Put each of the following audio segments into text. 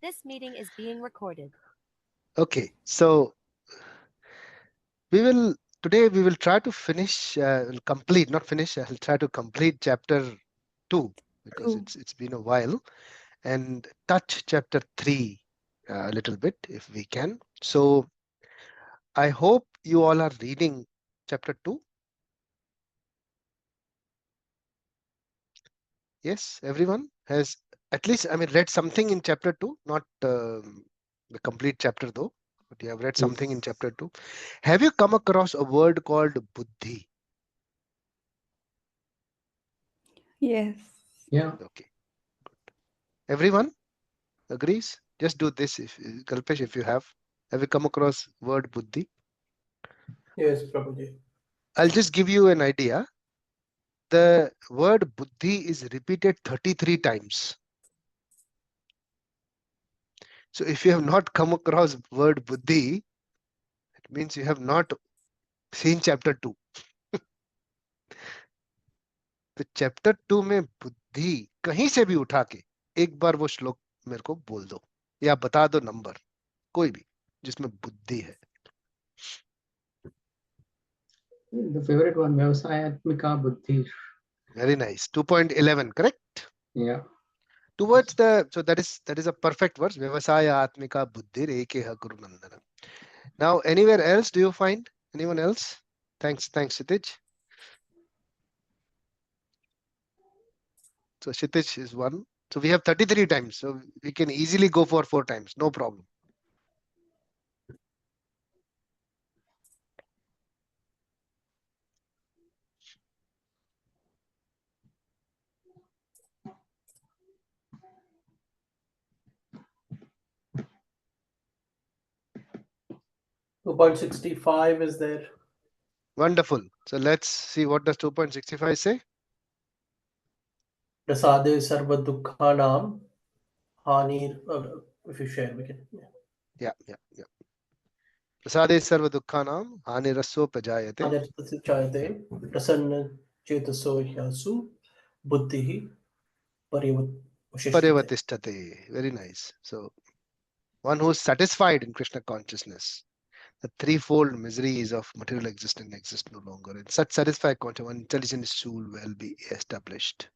This meeting is being recorded. Okay, so today we will try to finish, complete, not finish. I'll try to complete chapter 2 because it's been a while, and touch chapter 3 a little bit if we can. So I hope you all are reading chapter 2. Yes, everyone has at least, read something in chapter 2, not the complete chapter though, but you have read something in chapter 2. Have you come across a word called buddhi? Yes. Yeah. Okay, everyone agrees? Just do this, if Kalpesh, if you have you come across word buddhi? Yes, Prabhuji. I'll just give you an idea. The word buddhi is repeated 33 times. So if you have not come across word buddhi, it means you have not seen chapter 2. तो chapter 2 में बुद्धि कहीं से भी उठा के एक बार वो श्लोक मेरे को बोल दो या बता दो नंबर कोई भी जिसमें बुद्धि है. The favorite one, Vyavasayatmika Buddhi. Very nice. 2.11, correct? Yeah. Towards so that is a perfect verse. Vyavasaya atmika buddhir ekeha guru nandana. Now anywhere else do you find anyone else? Thanks Shitij. So Shitij is one. So we have 33 times. So we can easily go for 4 times. No problem. .65 is there. Wonderful. So let's see what does 2.65 say. Prasade sarva dukkhanam hanir. If you share, we can. Yeah. Prasade sarva dukkhanam hanirasso pajayate. Hanir prasanna chetaso hyasu buddhihi paryavatishtate. Paryavatishtate. Very nice. So one who is satisfied in Krishna consciousness. The threefold miseries of material existence exist no longer. In such satisfied consciousness, one intelligent soul will be established.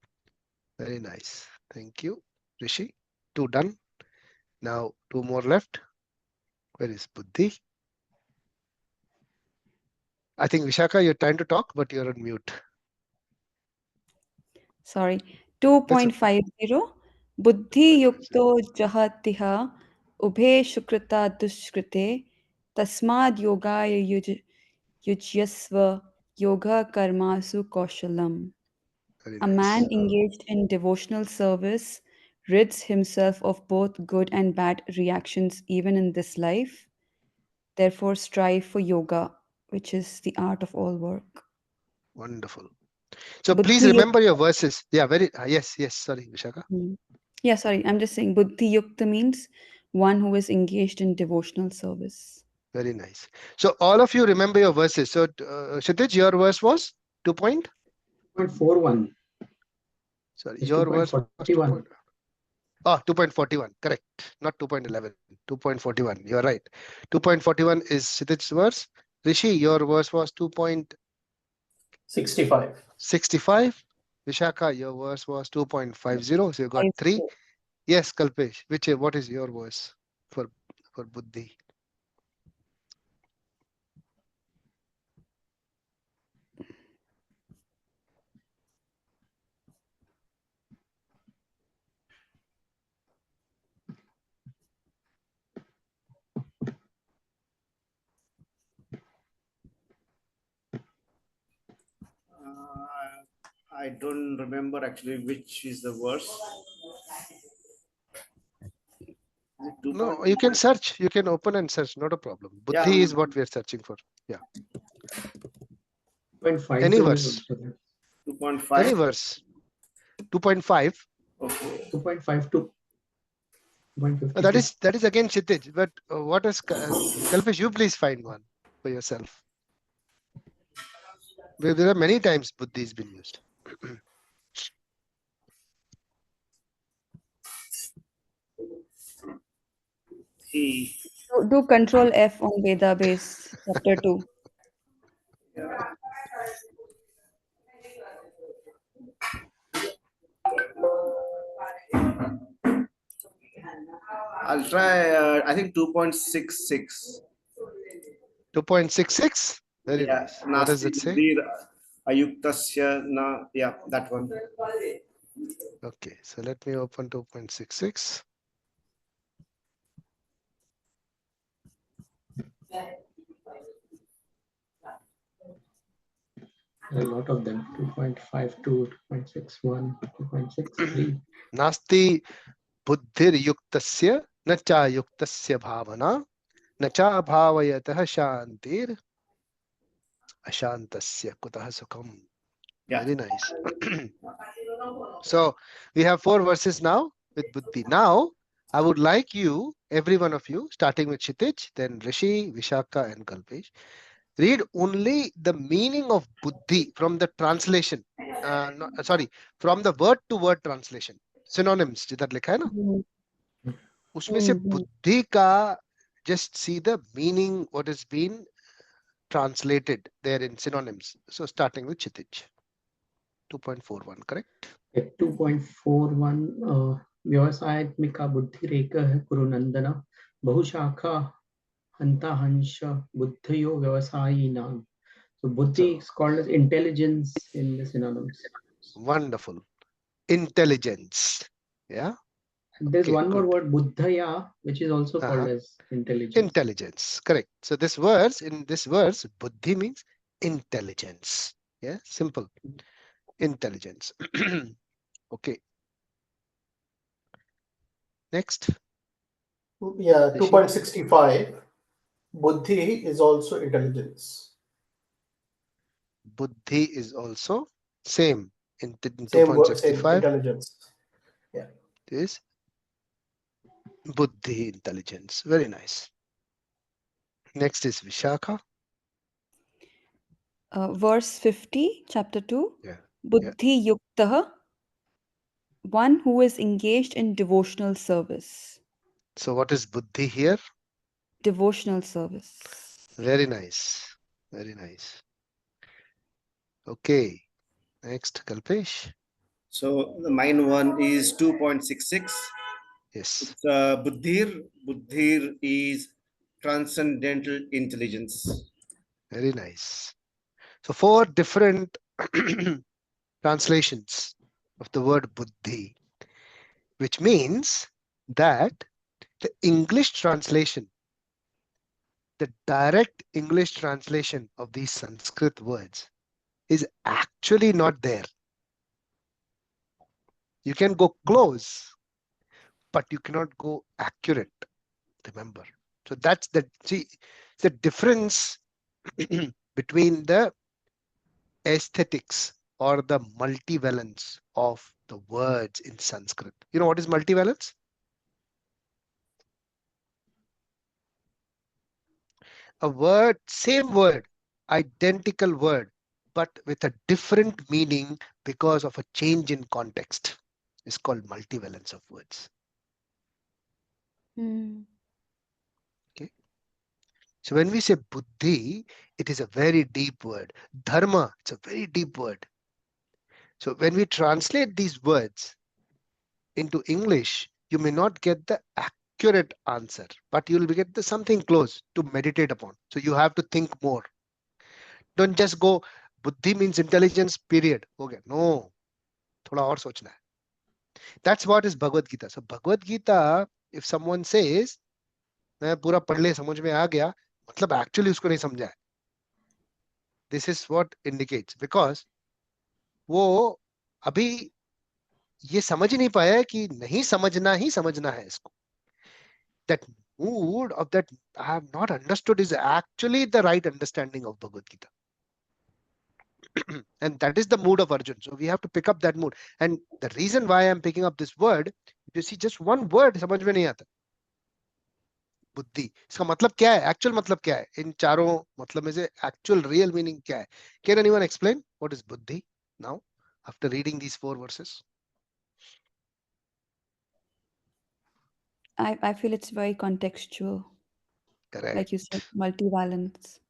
Very nice. Thank you, Rishi. 2 done. Now 2 more left. Where is Buddhi? I think Vishaka, you're trying to talk, but you're on mute. Sorry. 2.50. Buddhi yukto jahatiha ubhe shukrita duskrite tasmad yogaya yujyasva yoga karmasu kaushalam. Very A nice. man engaged in devotional service rids himself of both good and bad reactions even in this life. Therefore, strive for yoga, which is the art of all work. Wonderful. So Buddhi please remember your verses. Yeah, yes. Sorry, Vishaka. Yeah, sorry. I'm just saying Buddhi Yukta means one who is engaged in devotional service. Very nice. So all of you remember your verses. So Kshitij, your verse was 2.41. Sorry, It's your verse was 2.41. 2.41. Correct. Not 2.11. 2.41. You're right. 2.41 is Kshitij's verse. Rishi, your verse was 2.65. 65. Vishaka, your verse was 2.50. So you got 3. Yes, Kalpesh. What is your verse for Buddhi? I don't remember actually which is the verse. No, you can search. You can open and search. Not a problem. Buddhi is what we are searching for. Yeah. 2.5. Any verse. 2.5. Any verse. 2.5. Okay. 2.52. That is again Kshitij. But what is Kalpesh? You please find one for yourself. There are many times Buddhi has been used. He. Do Control F on Veda Base, Chapter 2. I'll try. I think 2.66. 2.66. Very Yeah. nice. What does Nasti it say? buddhir ayuktasya na. Yeah, that one. Okay, so let me open 2.66. A lot of them. 2.52, 2.61, 2.63. Nasti buddhir yuktasya na cha yuktasya bhavana na cha bhavayatah shantir ashantasya kutah sukham. Yeah. Very nice. So we have 4 verses now with buddhi. Now I would like you, every one of you, starting with Kshitij, then Rishi, Vishaka, and Kalpesh, read only the meaning of buddhi from the translation. From the word to word translation. Synonyms जिधर लिखा है ना, उसमें से बुद्धि का just see the meaning what is being translated there in synonyms. So starting with Kshitij. 2.41, correct? 2.41 व्यवसायत्मिका बुद्धिरेकः कुरुनन्दन बहुशाखा हन्ता हंस बुद्धयो व्यवसायिनां. So buddhi is called as intelligence in the synonyms. Wonderful. Intelligence. Yeah. And there's Okay, one more good. word, buddhaya, which is also called as intelligence. Intelligence. Correct. So this verse, in this verse, buddhi means intelligence. Yeah, simple. Intelligence. Okay. Next. Yeah, Rishi. 2.65. Buddhi is also intelligence. Buddhi is also same in Same word, same 2.65 intelligence. Yeah. is buddhi, intelligence. Very nice. Next is Vishakha. Verse 50, Chapter 2. Yeah. Buddhi yuktah, one who is engaged in devotional service. So what is buddhi here? Devotional service. Very nice. Very nice. Okay. Next, Kalpesh. So the mine one is 2.66. Yes. It's buddhir. Buddhir is transcendental intelligence. Very nice. So 4 different translations of the word buddhi, which means that the English translation, the direct English translation of these Sanskrit words is actually not there. You can go close, but you cannot go accurate, remember. So that's the difference between the aesthetics or the multivalence of the words in Sanskrit. You know what is multivalence? A word, same word, identical word, but with a different meaning because of a change in context. It's called multivalence of words. Okay. So when we say buddhi, it is a very deep word. Dharma, it's a very deep word. So when we translate these words into English, you may not get the accurate answer, but you will get something close to meditate upon. So you have to think more. Don't just go, buddhi means intelligence, period. Okay, no. Thoda aur sochna hai. That's what is Bhagavad Gita. So Bhagavad Gita, if someone says, मैं पूरा पढ़ ले समझ में आ गया, मतलब actually उसको नहीं समझा है. This is what indicates because वो अभी ये समझ ही नहीं पाया है कि नहीं समझना ही समझना है इसको. That mood of that I have not understood is actually the right understanding of Bhagavad Gita. And that is the mood of Arjun. So we have to pick up that mood. And the reason why I'm picking up this word, you see just one word समझ में नहीं आता. बुद्धि, इसका मतलब क्या है? Actual मतलब क्या है? इन चारों मतलब में से actual real meaning क्या है? Can anyone explain what is buddhi now after reading these 4 verses? I feel it's very contextual, Correct. like you said, multivalence.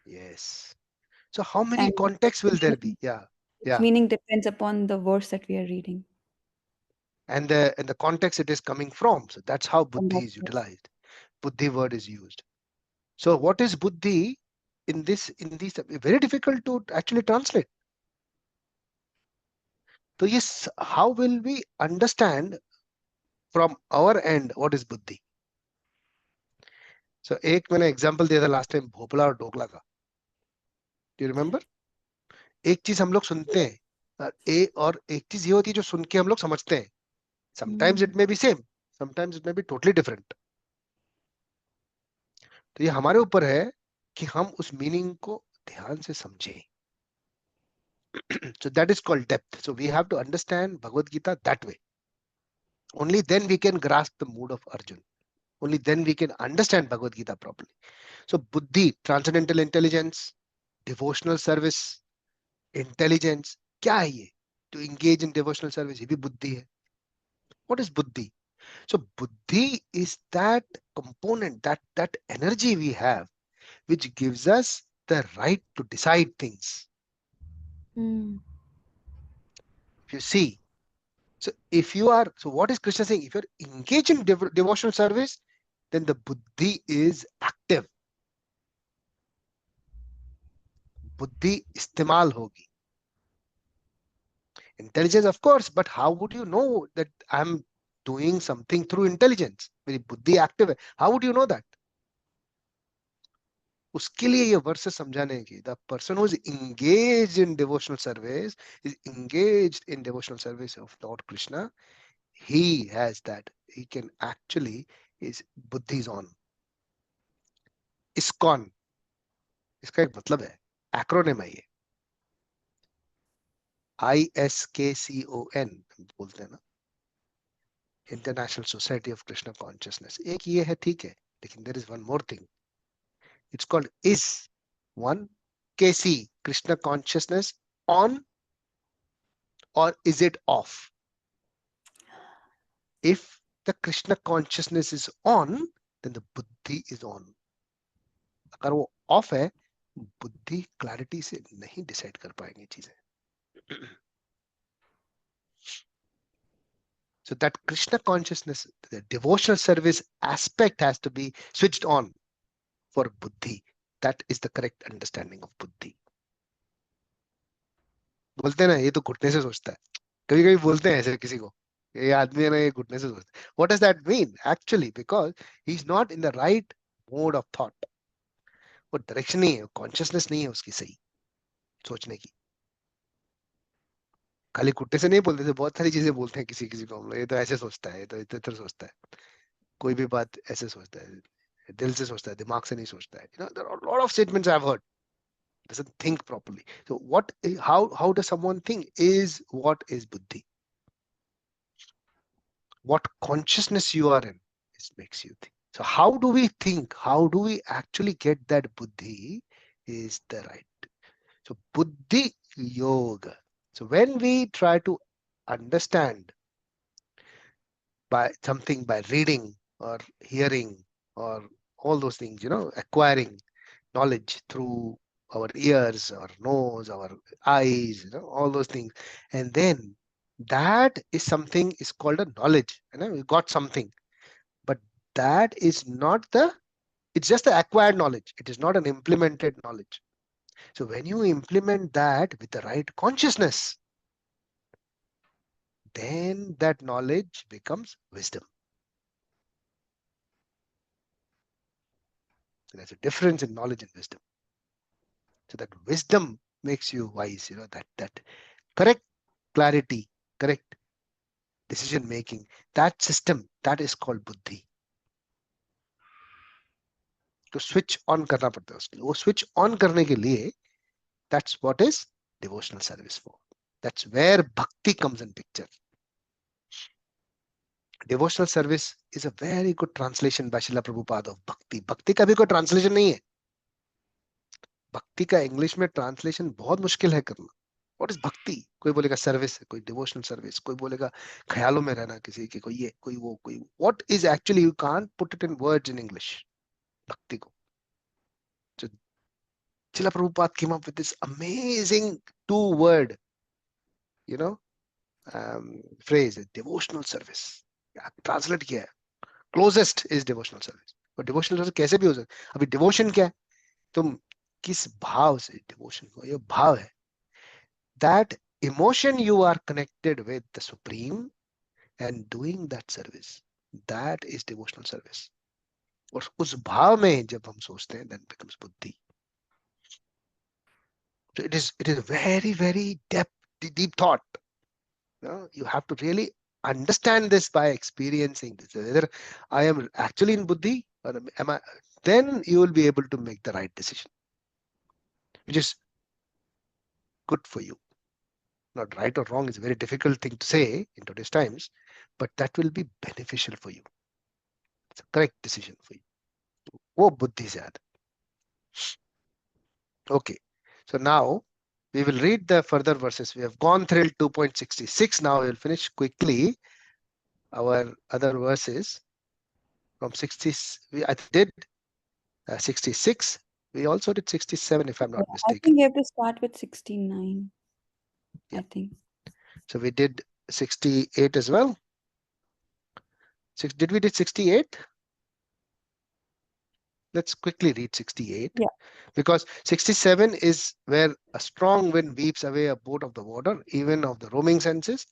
Yes. So how many And contexts will there be? meaning, Yeah. its Yeah. meaning depends upon the verse that we are reading. And the context it is coming from. So that's how And buddhi that is verse. utilized. Buddhi word is used. So what is buddhi in these very difficult to actually translate. So yes, how will we understand from our end what is buddhi? So एक मैंने example दिया था last time Bhopal और ढोकला का. Do you remember? एक चीज हम लोग सुनते हैं और एक चीज ये होती है जो सुन के हम लोग समझते हैं. Sometimes it may be same, sometimes it may be totally different. तो ये हमारे ऊपर है कि हम उस मीनिंग को ध्यान से समझें. So that is called depth. So we have to understand Bhagavad Gita that way. Only then we can grasp the mood of Arjun. Only then we can understand Bhagavad Gita properly. So buddhi, transcendental intelligence, devotional service, intelligence, क्या है ये? To engage in devotional service, ये भी बुद्धि है. What is buddhi? So buddhi is that component, that energy we have, which gives us the right to decide things. Hmm. If you see, so what is Krishna saying? If you're engaged in devotional service, then the buddhi is active. बुद्धि इस्तेमाल होगी. Intelligence, of course, but how would you know that I'm doing something through intelligence? मेरी बुद्धि active है. How would you know that? उसके लिए ये versus समझाने की. The person who is engaged in devotional service is engaged in devotional service of Lord Krishna. He has that. He can actually, his buddhi is on. ISKCON, इसका एक मतलब है. Acronym है ये. ISKCON बोलते हैं ना. International Society of Krishna Consciousness. एक ये है, ठीक है, लेकिन there is one more thing. It's called is one KC, Krishna consciousness on, or is it off? If the Krishna consciousness is on, then the buddhi is on. अगर वो off है, बुद्धि clarity से नहीं decide कर पाएंगे चीजें. So that Krishna consciousness, the devotional service aspect has to be switched on for buddhi. That is the correct understanding of buddhi. बोलते हैं ना ये तो घुटने से सोचता है. कभी कभी बोलते हैं ऐसे किसी को, ये आदमी है ना ये घुटने से सोचता है. What does that mean? Actually, because he's not in the right mode of thought. वो डायरेक्शन नहीं है, कॉन्शियसनेस नहीं है उसकी सही सोचने की. खाली घुटने से नहीं बोलते थे, बहुत सारी चीजें बोलते हैं किसी किसी को हम लोग. ये तो ऐसे सोचता है, ये तो इधर सोचता है, कोई भी बात ऐसे सोचता है, दिल से सोचता है, दिमाग से नहीं सोचता है. There are a lot of statements I've heard. Doesn't think properly. So how does someone think? Is what is buddhi? What consciousness you are in, it makes you think. So how do we think? How do we actually get that buddhi is the right? So buddhi yoga. So when we try to understand by something, by reading or hearing or all those things, acquiring knowledge through our ears, our nose, our eyes, all those things, and then that is something is called a knowledge. We got something, but that is not it's just the acquired knowledge. It is not an implemented knowledge. So when you implement that with the right consciousness, then that knowledge becomes wisdom. There's a difference in knowledge and wisdom. So that wisdom makes you wise, that correct clarity, correct decision making, that system, that is called buddhi. तो switch on करना पड़ता है उसके लिए. वो switch on करने के लिए, that's what is devotional service for. That's where bhakti comes in picture. Devotional service is a very good translation by Srila Prabhupada of bhakti. Bhakti का भी कोई translation नहीं है. भक्ति का इंग्लिश में ट्रांसलेशन बहुत मुश्किल है करना. What is bhakti? कोई बोलेगा service, कोई devotional service, कोई बोलेगा ख्यालों में रहना किसी के, कोई ये, कोई वो, कोई. What is actually, you can't put it in words in English. Bhakti को. So Srila Prabhupada came up with this amazing 2-word, phrase, devotional service. Translate किया है. Closest is devotional service. But devotional service कैसे भी हो सकता है. अभी devotion क्या है? तुम किस भाव से devotion को, ये भाव है. That emotion you are connected with the Supreme and doing that service. That is devotional service. और उस भाव में जब हम सोचते हैं, then becomes buddhi. So it is very, very deep thought. You have to really understand this by experiencing this. Whether I am actually in buddhi or am I, then you will be able to make the right decision, which is good for you. Not right or wrong is a very difficult thing to say in today's times, but that will be beneficial for you. It's a correct decision for you. वो बुद्धि से आता. Okay, so now we will read the further verses. We have gone through 2.66. Now we will finish quickly our other verses from 60. I did 66. We also did 67, if I'm not I mistaken. think you have to start with 69. Yeah. I think. So we did 68 as well. Did we did 68? Let's quickly read 68. Yeah. Because 67 is where a strong wind weeps away a boat of the water, even of the roaming senses,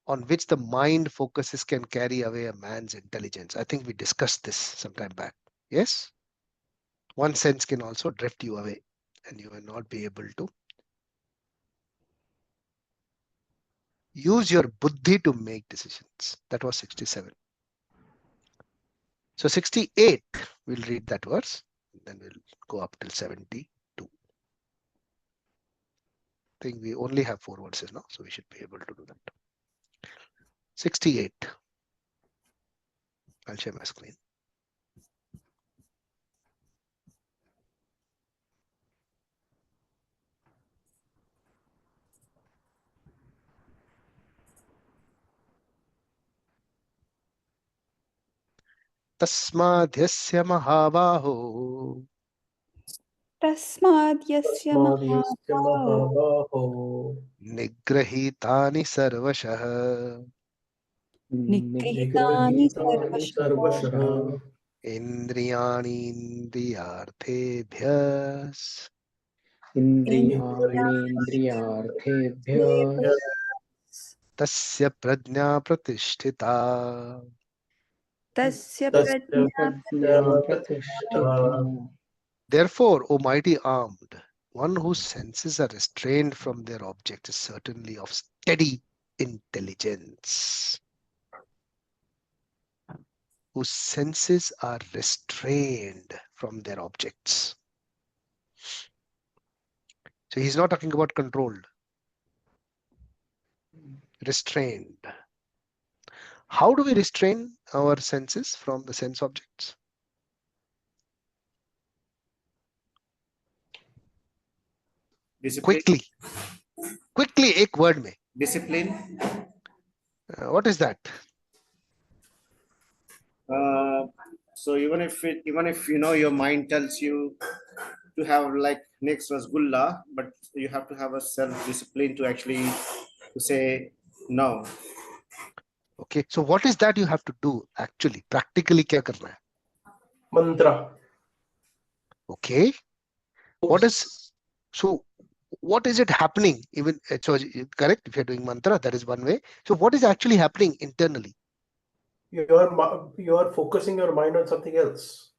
on which the mind focuses can carry away a man's intelligence. I think we discussed this some time back. Yes? One sense can also drift you away and you will not be able to use your buddhi to make decisions. That was 67. So 68, we'll read that verse, and then we'll go up till 72. I think we only have 4 verses now, so we should be able to do that. 68. I'll share my screen. तस्माद्यस्य महाबाहो तस्माद्यस्य तस्माद्यस्य महाबाहो निगृहीतानि सर्वशः निगृहीतानि निगृहीतानि सर्वशः इन्द्रियाणीन्द्रियार्थेभ्यः इन्द्रियाणीन्द्रियार्थेभ्यः तस्य प्रज्ञा प्रतिष्ठिता. तस्य तस्य प्रज्ञा प्रज्ञा प्रतिष्ठिता. Therefore, O mighty armed, one whose senses are restrained from their object is certainly of steady intelligence. Whose senses are restrained from their objects. So he's not talking about controlled. Restrained. How do we restrain our senses from the sense objects? Discipline. Quickly, एक word में. Discipline. What is that? So even if your mind tells you to have like next rasgulla, but you have to have a self-discipline to actually to say no. Okay, so what is that you have to do actually? Practically क्या करना है? Mantra. Okay. What is it happening? Even so, correct. If you're doing mantra, that is one way. So what is actually happening internally? You are focusing your mind on something else.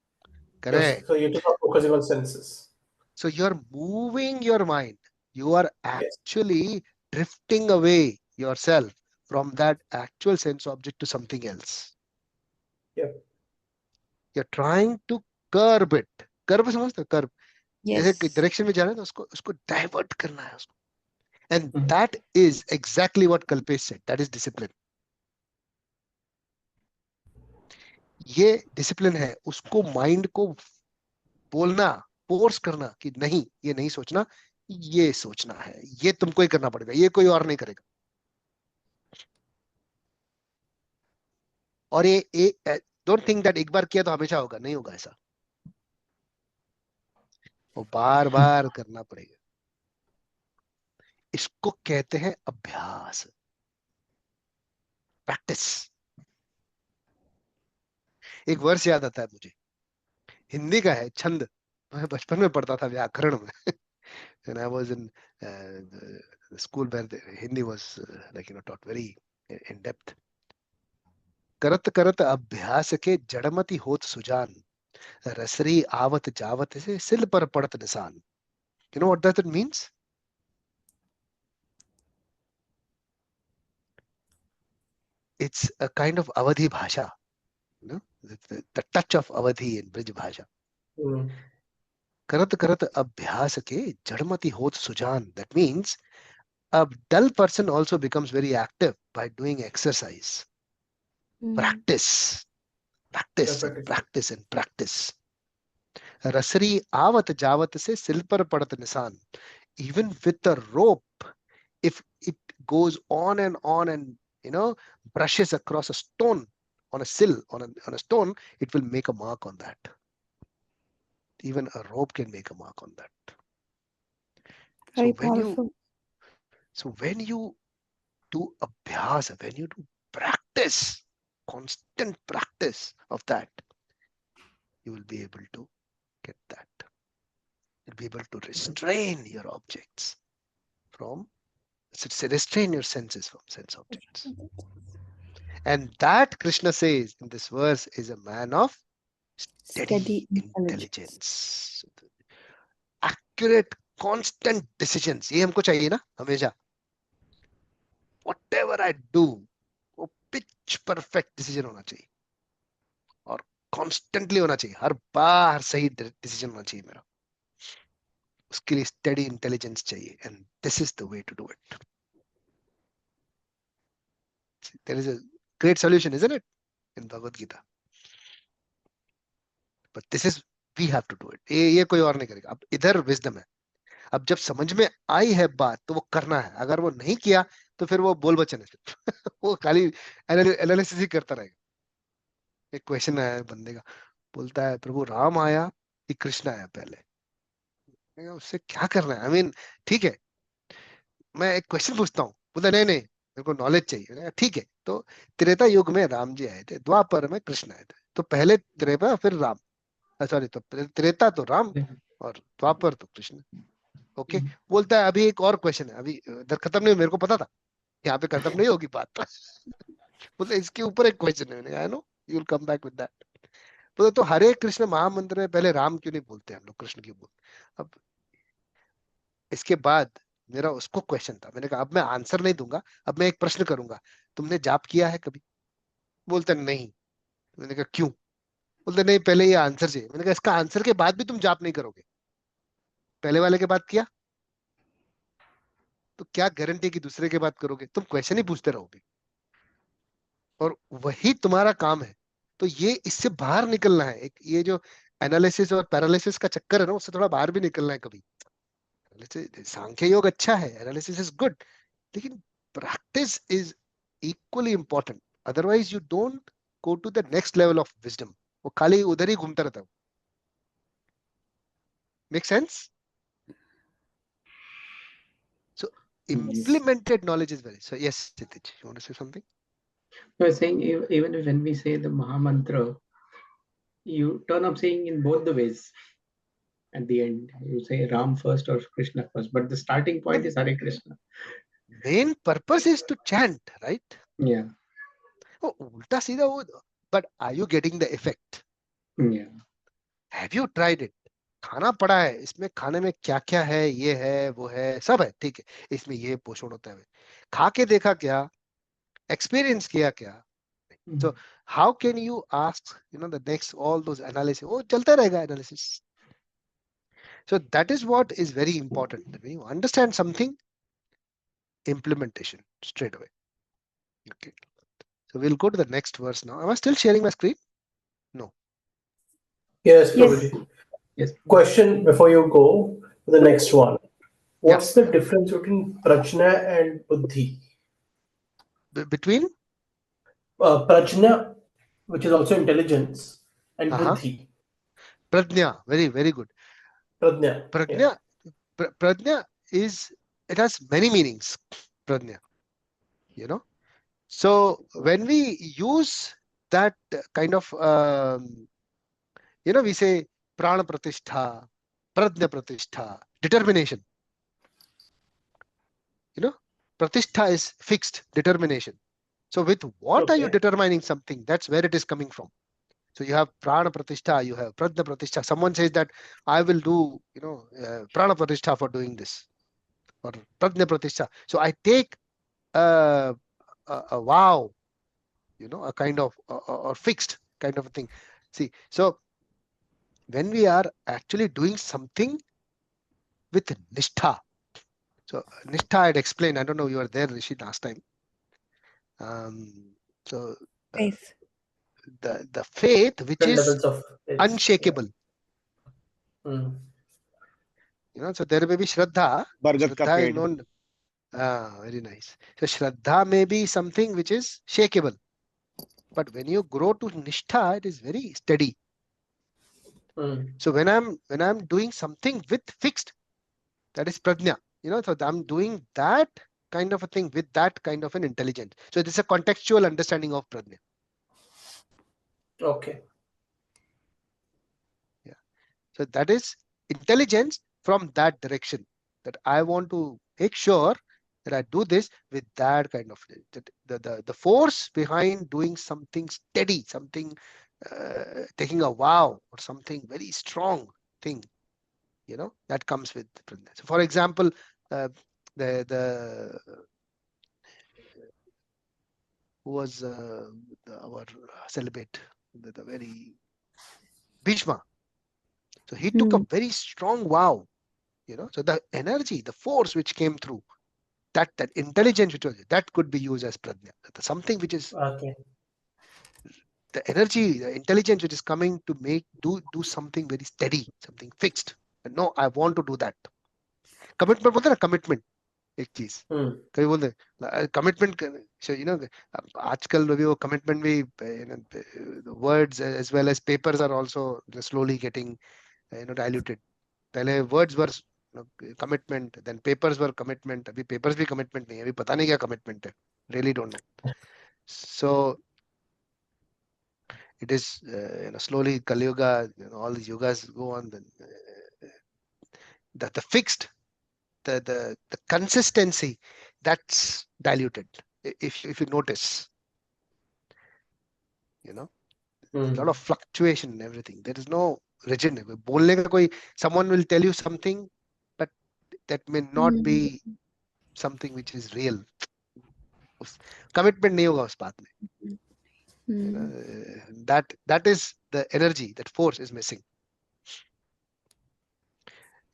Correct. Yes, so you're not focusing on senses. So you're moving your mind. You are actually drifting away yourself from that actual sense object to something else. Yeah. You're trying to curb it. Curb समझते हो? Curb. जैसे Yes. direction में जा रहे हैं तो उसको divert करना है उसको. And that is exactly what Kalpesh said. That is discipline. ये discipline है. उसको mind को बोलना, force करना कि नहीं, ये नहीं सोचना, ये सोचना है, ये तुमको ही करना पड़ेगा, ये कोई और नहीं करेगा। और ये डोंट थिंक दैट एक बार किया तो हमेशा होगा, नहीं होगा ऐसा, वो बार बार करना पड़ेगा। इसको कहते हैं अभ्यास, प्रैक्टिस। एक वर्ष याद आता है मुझे, हिंदी का है, छंद, मैं बचपन में पढ़ता था व्याकरण में when I was in the school where the Hindi was taught very in depth. करत करत अभ्यास के जड़मति होत सुजान, रसरी आवत जावत से सिल पर पड़त निशान. You know what does it means? It's a kind of Awadhi bhasha, you know, the touch of Awadhi in Brij bhasha. करत करत अभ्यास के जड़मति होत Sujan. That means a dull person also becomes very active by doing exercise. Practice, practice, and practice and practice. रसरी आवत जावत से सिल पर पड़त निशान. Even with a rope, if it goes on and brushes across a stone, on a sill, on a stone, it will make a mark on that. Even a rope can make a mark on that. Very powerful. When you do abhyas, when you do practice, constant practice of that, you will be able to get that. You'll be able to restrain your objects from, restrain your senses from sense objects. And that, Krishna says in this verse, is a man of steady intelligence. Accurate, constant decisions. ये हमको चाहिए ना हमेशा. Whatever I do, वो pitch perfect decision होना चाहिए. और constantly होना चाहिए. हर बार सही decision होना चाहिए मेरा. उसके लिए steady intelligence चाहिए. And this is the way to do it. There is a great solution, isn't it? In Bhagavad Gita. But this is, we have to do it. ये कोई और नहीं करेगा. अब इधर wisdom है. अब जब समझ में आई है बात तो वो करना है. अगर वो नहीं किया तो फिर वो बोल बचन है. वो खाली एनालिसिस ही करता रहेगा. एक क्वेश्चन आया बंदे का, बोलता है प्रभु राम आया कि कृष्ण आया पहले? उससे क्या करना है? आई मीन ठीक है, मैं एक क्वेश्चन पूछता हूँ. बोलता नहीं नहीं मेरे को नॉलेज चाहिए. ठीक है, तो त्रेता युग में राम जी आए थे, द्वापर में कृष्ण आए थे, तो पहले त्रेता फिर राम, सॉरी, तो त्रेता तो राम और द्वापर तो कृष्ण. ओके. बोलता है अभी एक और क्वेश्चन है, अभी इधर खत्म नहीं, मेरे को पता था यहाँ पे खत्म नहीं होगी बात. बोलते इसके ऊपर एक क्वेश्चन है. I know you will come back with that. बोलते तो हरे कृष्ण महामंत्र में पहले राम क्यों नहीं बोलते हम लोग, कृष्ण क्यों बोलते? अब इसके बाद मेरा उसको क्वेश्चन था, मैंने कहा अब मैं आंसर नहीं दूंगा, अब मैं एक प्रश्न करूंगा, तुमने जाप किया है कभी? बोलते नहीं. मैंने कहा क्यों? बोलते नहीं पहले ये आंसर चाहिए. मैंने कहा इसका आंसर के बाद भी तुम जाप नहीं करोगे, पहले वाले के बाद किया तो क्या गारंटी कि दूसरे के बाद करोगे? तुम क्वेश्चन ही पूछते रहोगे और वही तुम्हारा काम है. तो ये इससे बाहर निकलना है. एक ये जो एनालिसिस और पैरालिसिस का चक्कर है ना, उससे थोड़ा बाहर भी निकलना है कभी. सांख्य योग अच्छा है, एनालिसिस इज गुड, लेकिन practice is equally important. Otherwise you don't go to the next level of wisdom. वो खाली उधर ही घूमता रहता है. Make sense? So implemented knowledge is very. So yes, Chitij, you want to say something? I was saying, even when we say the Mahamantra, you turn up saying in both the ways. At the end, you say Ram first or Krishna first, but the starting point is Hare Krishna. Main purpose is to chant, right? Yeah. Oh, ulta seedha wo. But are you getting the effect? Yeah. Have you tried it? खाना पड़ा है, इसमें खाने में क्या क्या है, ये है वो है, सब है, ठीक है, इसमें ये पोषण होता है. खा के देखा क्या? एक्सपीरियंस किया क्या? So how can you ask, the next all those analysis? Oh, चलता रहेगा analysis. So that is what is very important. When you understand something, implementation straight away. Okay. So we'll go to the next verse now. Am I still sharing my screen? No. Yes, Prabhuji. Yes. Question before you go to the next one. What's the difference between prajna and buddhi? Between Prajna, which is also intelligence, and buddhi. prajna, very, very good. Prajna. Prajna, prajna is, it has many meanings. Prajna, you know. So when we use that kind of, we say prana pratishtha, prajna pratishtha, determination. Pratishtha is fixed, determination. So with what are you determining something? That's where it is coming from. So you have prana pratishtha, you have prajna pratishtha. Someone says that I will do, prana pratishtha for doing this, or prajna pratishtha. So I take a vow, a kind of or fixed kind of a thing. See, so when we are actually doing something with nishtha. So nishtha I had explained. I don't know, you were there, Rishi, last time. So Faith. the faith which is unshakable. So there may be Shraddha. Shraddha is known. Very nice. So Shraddha may be something which is shakeable. But when you grow to Nishtha, it is very steady. So when I'm doing something with fixed, that is Prajna. So I'm doing that kind of a thing with that kind of an intelligence. So it is a contextual understanding of Prajna. Okay. Yeah. So that is intelligence from that direction, that I want to make sure that I do this with that kind of the force behind doing something steady, something taking a vow or something very strong thing, that comes with Prajna. So for example, the who was our celibate, the very Bhishma. So he took a very strong vow, so the energy, the force which came through, that intelligence which was, that could be used as prajna. Something which is the energy, the intelligence which is coming to do something very steady, something fixed. And no, I want to do that. Commitment बोलते हैं ना, commitment एक चीज कभी बोलते commitment. So आजकल भी वो commitment भी the words as well as papers are also slowly getting diluted. पहले words were commitment, then papers were commitment. अभी papers भी commitment नहीं है, अभी पता नहीं क्या commitment है. Really don't know. So it is slowly Kali Yuga, all these yugas go on. The fixed, the consistency, that's diluted. If you notice, a lot of fluctuation in everything. There is no rigid. बोलने का कोई, someone will tell you something, but that may not be something which is real. Commitment नहीं होगा उस बात में. That is the energy, that force is missing.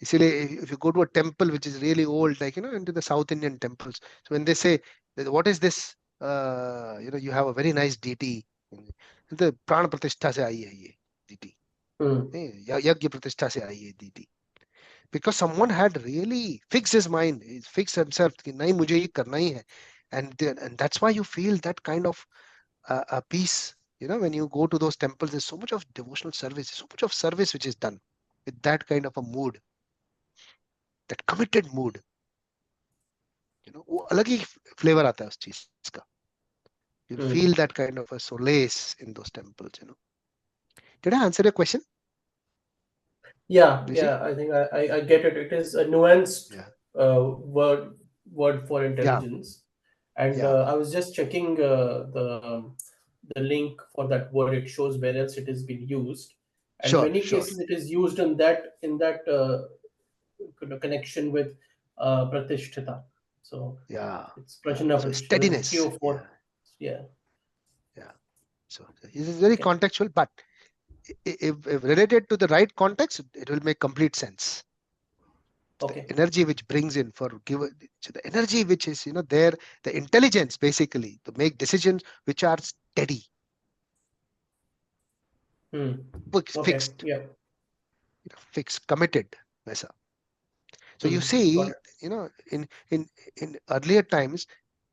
If you go to a temple which is really old, like into the South Indian temples, so when they say, what is this, you have a very nice deity, the prana pratishtha se aayi hai ye deity, yagya pratishtha se aayi hai deity, because someone had really fixed his mind, fixed himself कि नहीं मुझे ये करना ही है, and that's why you feel that kind of a peace. When you go to those temples, there's so much of devotional service, so much of service which is done with that kind of a mood, that committed mood. वो अलग ही flavor आता है उस चीज का. You feel that kind of a solace in those temples. Did I answer your question? Yeah, Rishi? I think I get it. It is a nuanced word for intelligence. And I was just checking the link for that word. It shows where else it has been used, and many cases it is used in that connection with pratishtita. So it's prajna so pratishtita, steadiness. Yeah. So it is very contextual, but if related to the right context, it will make complete sense. The energy which brings in so the energy which is there, the intelligence basically to make decisions which are steady, fixed, fixed, committed. So you see, in earlier times,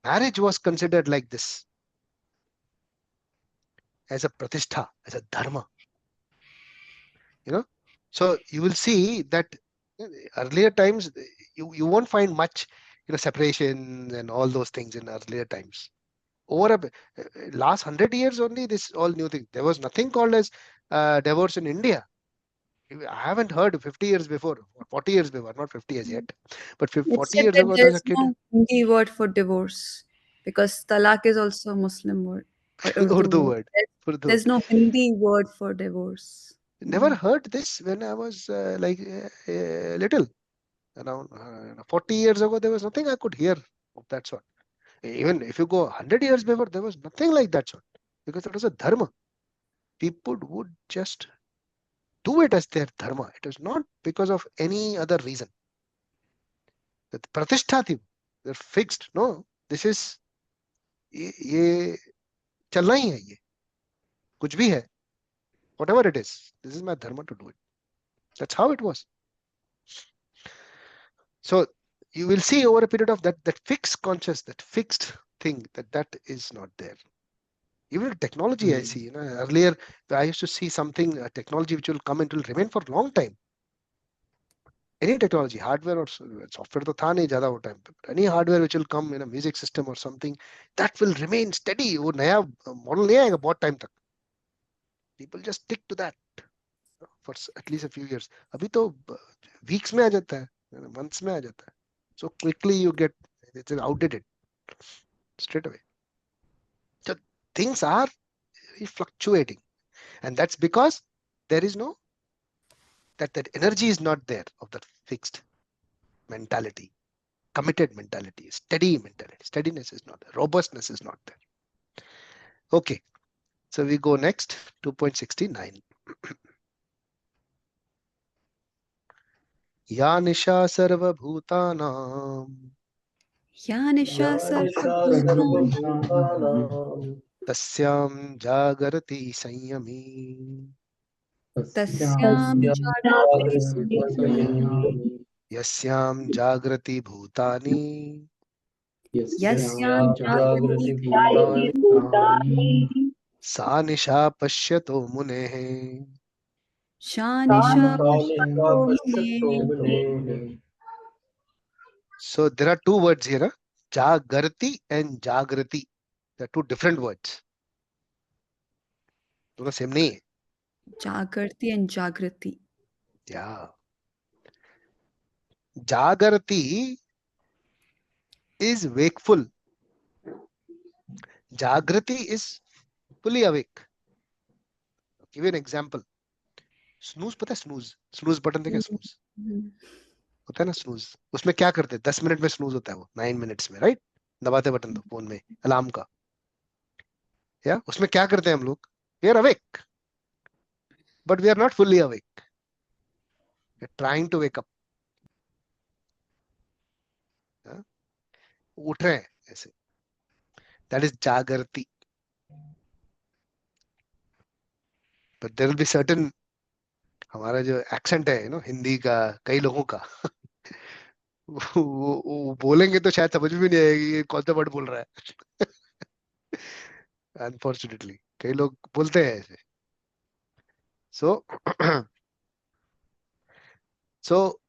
marriage was considered like this, as a pratishtha, as a dharma. So you will see that earlier times you won't find much separation and all those things in earlier times. Over last 100 years only, this all new thing. There was nothing called as divorce in India. I haven't heard 50 years before, 40 years before, not 50 years yet, but 40 Except years that ago there was a there's kid. no Hindi word for divorce, because talak is also a Muslim word or Urdu Urdu word. word. Urdu. There's no Hindi word for divorce. Never heard this when I was little. Around 40 years ago, there was nothing I could hear of that sort. Even if you go 100 years before, there was nothing like that sort, because it was a dharma. People would just do it as their dharma. It was not because of any other reason. The pratishtha thi, they're fixed. No, this is ये चलना ही है, ये कुछ भी है, whatever it is, this is my dharma to do it. That's how it was. So you will see over a period of that fixed conscious, that fixed thing, that is not there. Even technology, I see, earlier I used to see something, technology which will come and will remain for a long time. Any technology, hardware or software तो था नहीं ज़्यादा वो time पे, but any hardware which will come in a music system or something, that will remain steady. वो नया model नहीं आएगा बहुत time तक. People just stick to that for at least a few years. अभी तो weeks में आ जाता है, months में आ जाता है. So quickly you get, it's outdated straight away. So things are fluctuating, and that's because there is no, that energy is not there of that fixed mentality, committed mentality, steady mentality. Steadiness is not there. Robustness is not there. Okay, so we go next, 2.69. Ya nisha sarvabhutanam Ya nisha sarvabhutanam tasyam jagarati sanyami tasyam jagrati samyami yasyam jagrati bhutani yasyam jagrati jagrati bhutani sa nisha pashyato munehe. shanisha Shanisha Pashyato mune. Mune. So there are two words here, jagarti and jagrati. They are two different words. दोनों same नहीं है. Jagarti and Jagrati. Yeah. Jagarti is wakeful. Jagrati is fully awake. I'll give you an example. Snooze, पता है snooze? Snooze button देखा snooze? होता है ना snooze? उसमें क्या करते हैं? 10 मिनट में snooze होता है वो, 9 minutes में, right? दबाते बटन तो फोन में अलार्म का. या उसमें क्या करते हैं हम लोग? We are awake, but we are not fully awake. We are trying to wake up. उठ रहे हैं ऐसे. That is jagarti. But there will be certain, हमारा जो एक्सेंट है हिंदी का, कई लोगों का वो बोलेंगे तो शायद समझ में नहीं आएगी ये कौन सा वर्ड बोल रहा है. अनफॉर्चुनेटली कई लोग बोलते हैं ऐसे. So so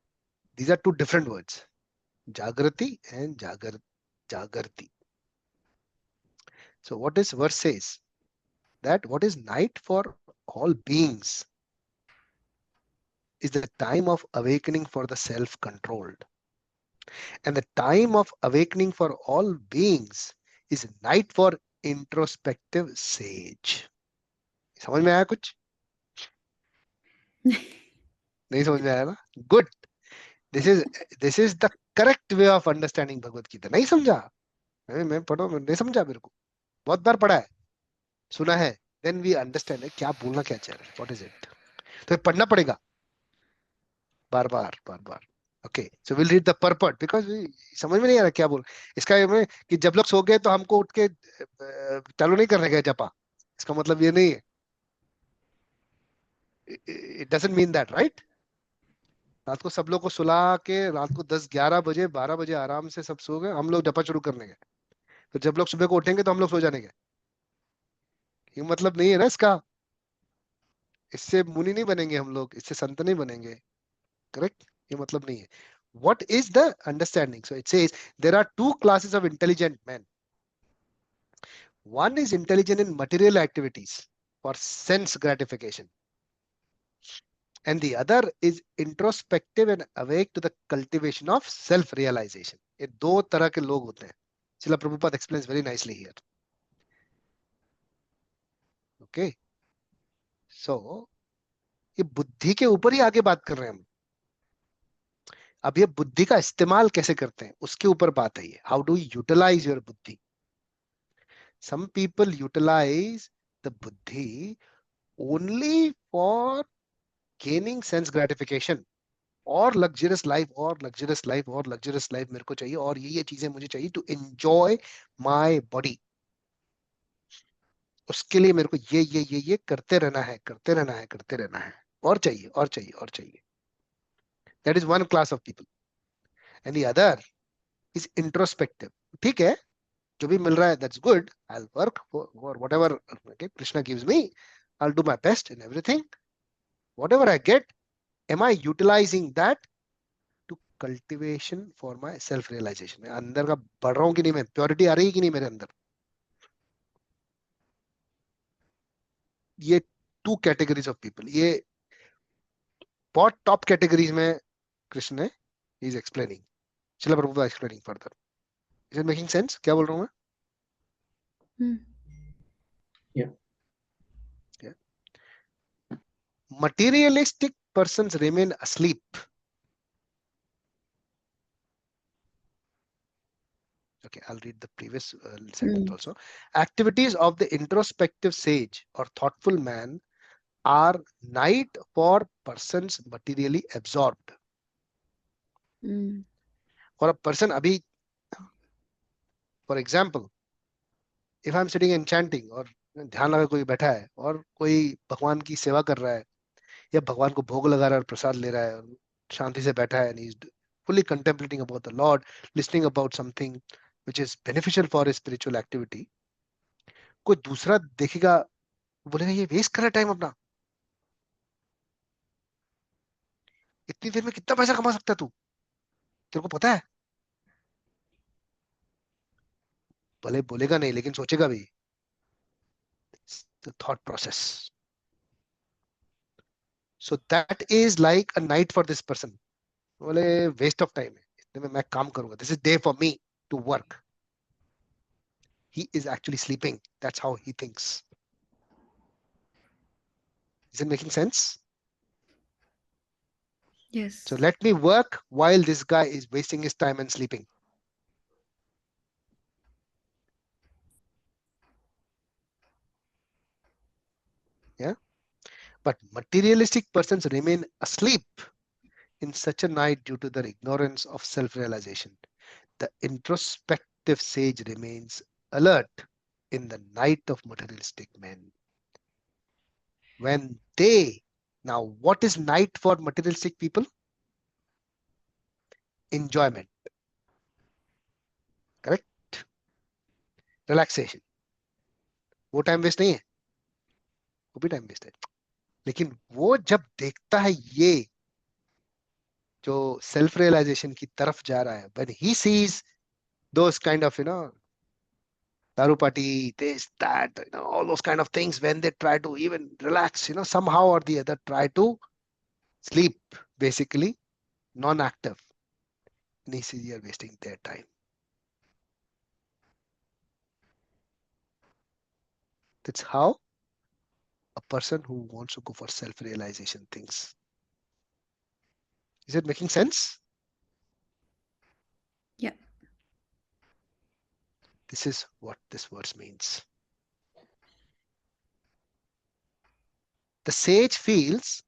these are two different words, jagrati and jagarti. So what this verse says, that what is night for all beings is the time of awakening for the self-controlled, and the time of awakening for all beings is night for introspective sage. समझ में आया कुछ? नहीं समझ में आया ना? Good. This is the correct way of understanding Bhagavad Gita. नहीं समझा? मैं पढ़ो, नहीं समझा मेरे को. बहुत बार पढ़ा है, सुना है. Then we understand है क्या बोलना क्या चाह रहा है. What is it? तो पढ़ना पड़ेगा. बार बार. Okay, so we'll read the purport because समझ में नहीं आ रहा क्या बोल. इसका ये में कि जब लोग सो गए तो हमको उठ के चालू नहीं करने का जपा. इसका मतलब ये नहीं है. It doesn't mean that, right? रात को सब लोग को सुला के रात को 10-11 बजे 12 बजे आराम से सब सो गए, हम लोग डपा शुरू करने गए। तो जब लोग सुबह को उठेंगे तो हम लोग सो जाने गए। ये मतलब नहीं है ना इसका। इससे मुनि नहीं बनेंगे हम लोग, इससे संत नहीं बनेंगे। करेक्ट? ये मतलब नहीं है। What is the understanding? So it says there are two classes of intelligent men. One is intelligent in material activities for sense gratification, and the other is introspective and awake to the cultivation of self-realization. ये दो तरह के लोग होते हैं. Srila Prabhupada explains very nicely here. Okay. So ये बुद्धि के ऊपर ही आगे बात कर रहे हैं हम. अब ये बुद्धि का इस्तेमाल कैसे करते हैं उसके ऊपर बात है ये. How do you utilize your buddhi? Some people utilize the buddhi only for gaining sense gratification और luxurious life और luxurious life और luxurious life मेरे को चाहिए और ये चीजें मुझे चाहिए to enjoy my body. उसके लिए मेरे को ये करते रहना है, करते रहना है, करते रहना है, और चाहिए और चाहिए और चाहिए. That is one class of people. And the other is introspective. ठीक है, जो भी मिल रहा है that's good. I'll work for whatever okay, Krishna gives me. I'll do my best in everything. Whatever I get, am I utilizing that to cultivation for my self realization? मैं अंदर का बढ़ रहा हूँ कि नहीं, मैं प्योरिटी आ रही है कि नहीं मेरे अंदर. ये टू कैटेगरीज ऑफ पीपल. ये बहुत टॉप कैटेगरीज में कृष्ण ने is explaining. Shila Prabhupada explaining further. Is it making sense? क्या बोल रहा हूँ मैं? Yeah. Materialistic persons remain asleep. Okay, I'll read the previous sentence also. Activities of the introspective sage or thoughtful man are night for persons materially absorbed. For a person, abhi, for example, if I'm sitting and chanting और ध्यान लगा कोई बैठा है और कोई भगवान की सेवा कर रहा है या भगवान को भोग लगा रहा है और प्रसाद ले रहा है और शांति से बैठा है and he's fully contemplating about the Lord, listening about something which is beneficial for his spiritual activity, कोई दूसरा देखेगा, बोलेगा ये वेस्ट कर रहा है टाइम अपना, इतनी देर में कितना पैसा कमा सकता है तू, तेरे को पता है? भले बोलेगा नहीं लेकिन सोचेगा भी. The thought process. So that is like a night for this person. बोले waste of time है, इतने में मैं काम करूंगा. This is day for me to work. He is actually sleeping. That's how he thinks. Is it making sense? Yes. So let me work while this guy is wasting his time and sleeping. Yeah. But materialistic persons remain asleep in such a night due to their ignorance of self-realization. The introspective sage remains alert in the night of materialistic men. When they, now what is night for materialistic people? Enjoyment. Correct? Relaxation. वो time waste नहीं है, वो भी time waste है. लेकिन वो जब देखता है ये जो सेल्फ रियलाइजेशन की तरफ जा रहा है, when he sees those kind of daru party, this, that, all those kind of things, when they try to even relax, somehow or the other, try to sleep, basically, non-active. And he sees you're wasting their time. That's how a person who wants to go for self-realization thinks. Is it making sense? Yeah. This is what this verse means. The sage feels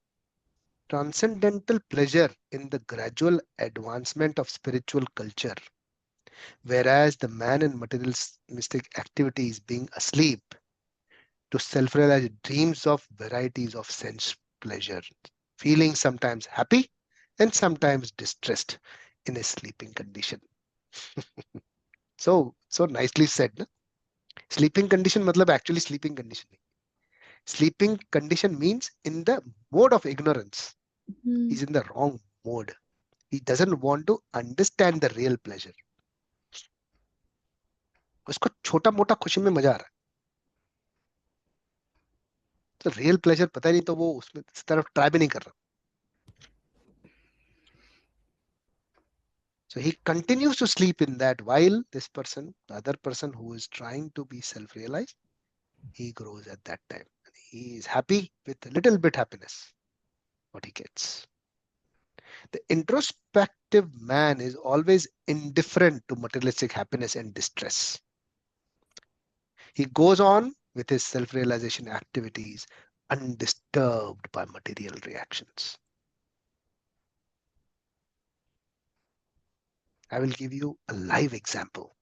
transcendental pleasure in the gradual advancement of spiritual culture, whereas the man in materialistic activity is being asleep to self-realize dreams of varieties of sense pleasure, feeling sometimes happy and sometimes distressed in his sleeping condition. So nicely said. No? Sleeping condition matlab actually sleeping condition. Sleeping condition means in the mode of ignorance. He's in the wrong mode. He doesn't want to understand the real pleasure. उसको छोटा मोटा खुशी में मजा आ रहा है. तो real pleasure पता नहीं तो वो उसमें इस तरफ ट्राई भी नहीं कर रहा. So he continues to sleep in that while this person, the other person who is trying to be self-realized, he grows at that time. He is happy with a little bit happiness, what he gets. The introspective man is always indifferent to materialistic happiness and distress. He goes on with his self-realization activities undisturbed by material reactions. I will give you a live example.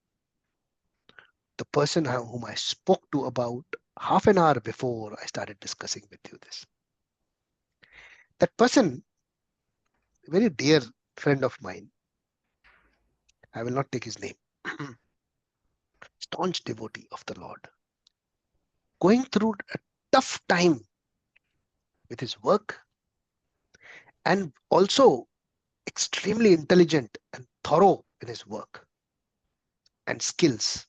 The person whom I spoke to about half an hour before I started discussing with you this. That person, a very dear friend of mine, I will not take his name, staunch devotee of the Lord, going through a tough time with his work and also extremely intelligent and thorough in his work and skills,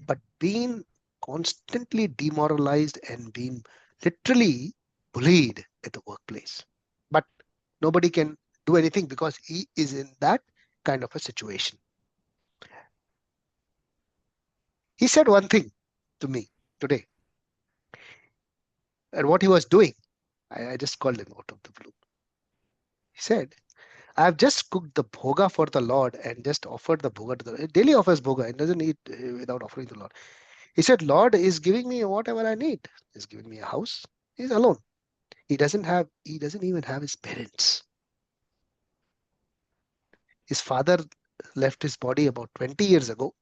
but being constantly demoralized and being literally bullied at the workplace. But nobody can do anything because he is in that kind of a situation. He said one thing to me today, and what he was doing, I just called him out of the blue. He said, I have just cooked the bhoga for the Lord and just offered the bhoga to the Lord. He daily offers bhoga and doesn't eat without offering to the Lord. He said, Lord is giving me whatever I need. He's giving me a house. He's alone. He doesn't even have his parents. His father left his body about 20 years ago.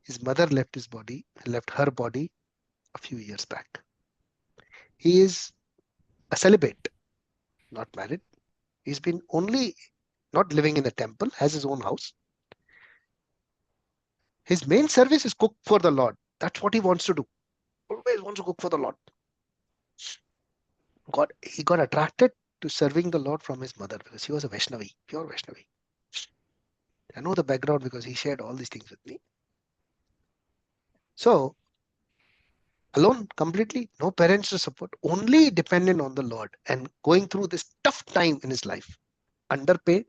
His mother left her body a few years back. He is a celibate, not married. He's been only not living in a temple, has his own house. His main service is cook for the Lord. That's what he wants to do. Always wants to cook for the Lord. He got attracted to serving the Lord from his mother because he was a Vaishnavi, pure Vaishnavi. I know the background because he shared all these things with me. So, alone completely, no parents to support, only dependent on the Lord and going through this tough time in his life. Underpaid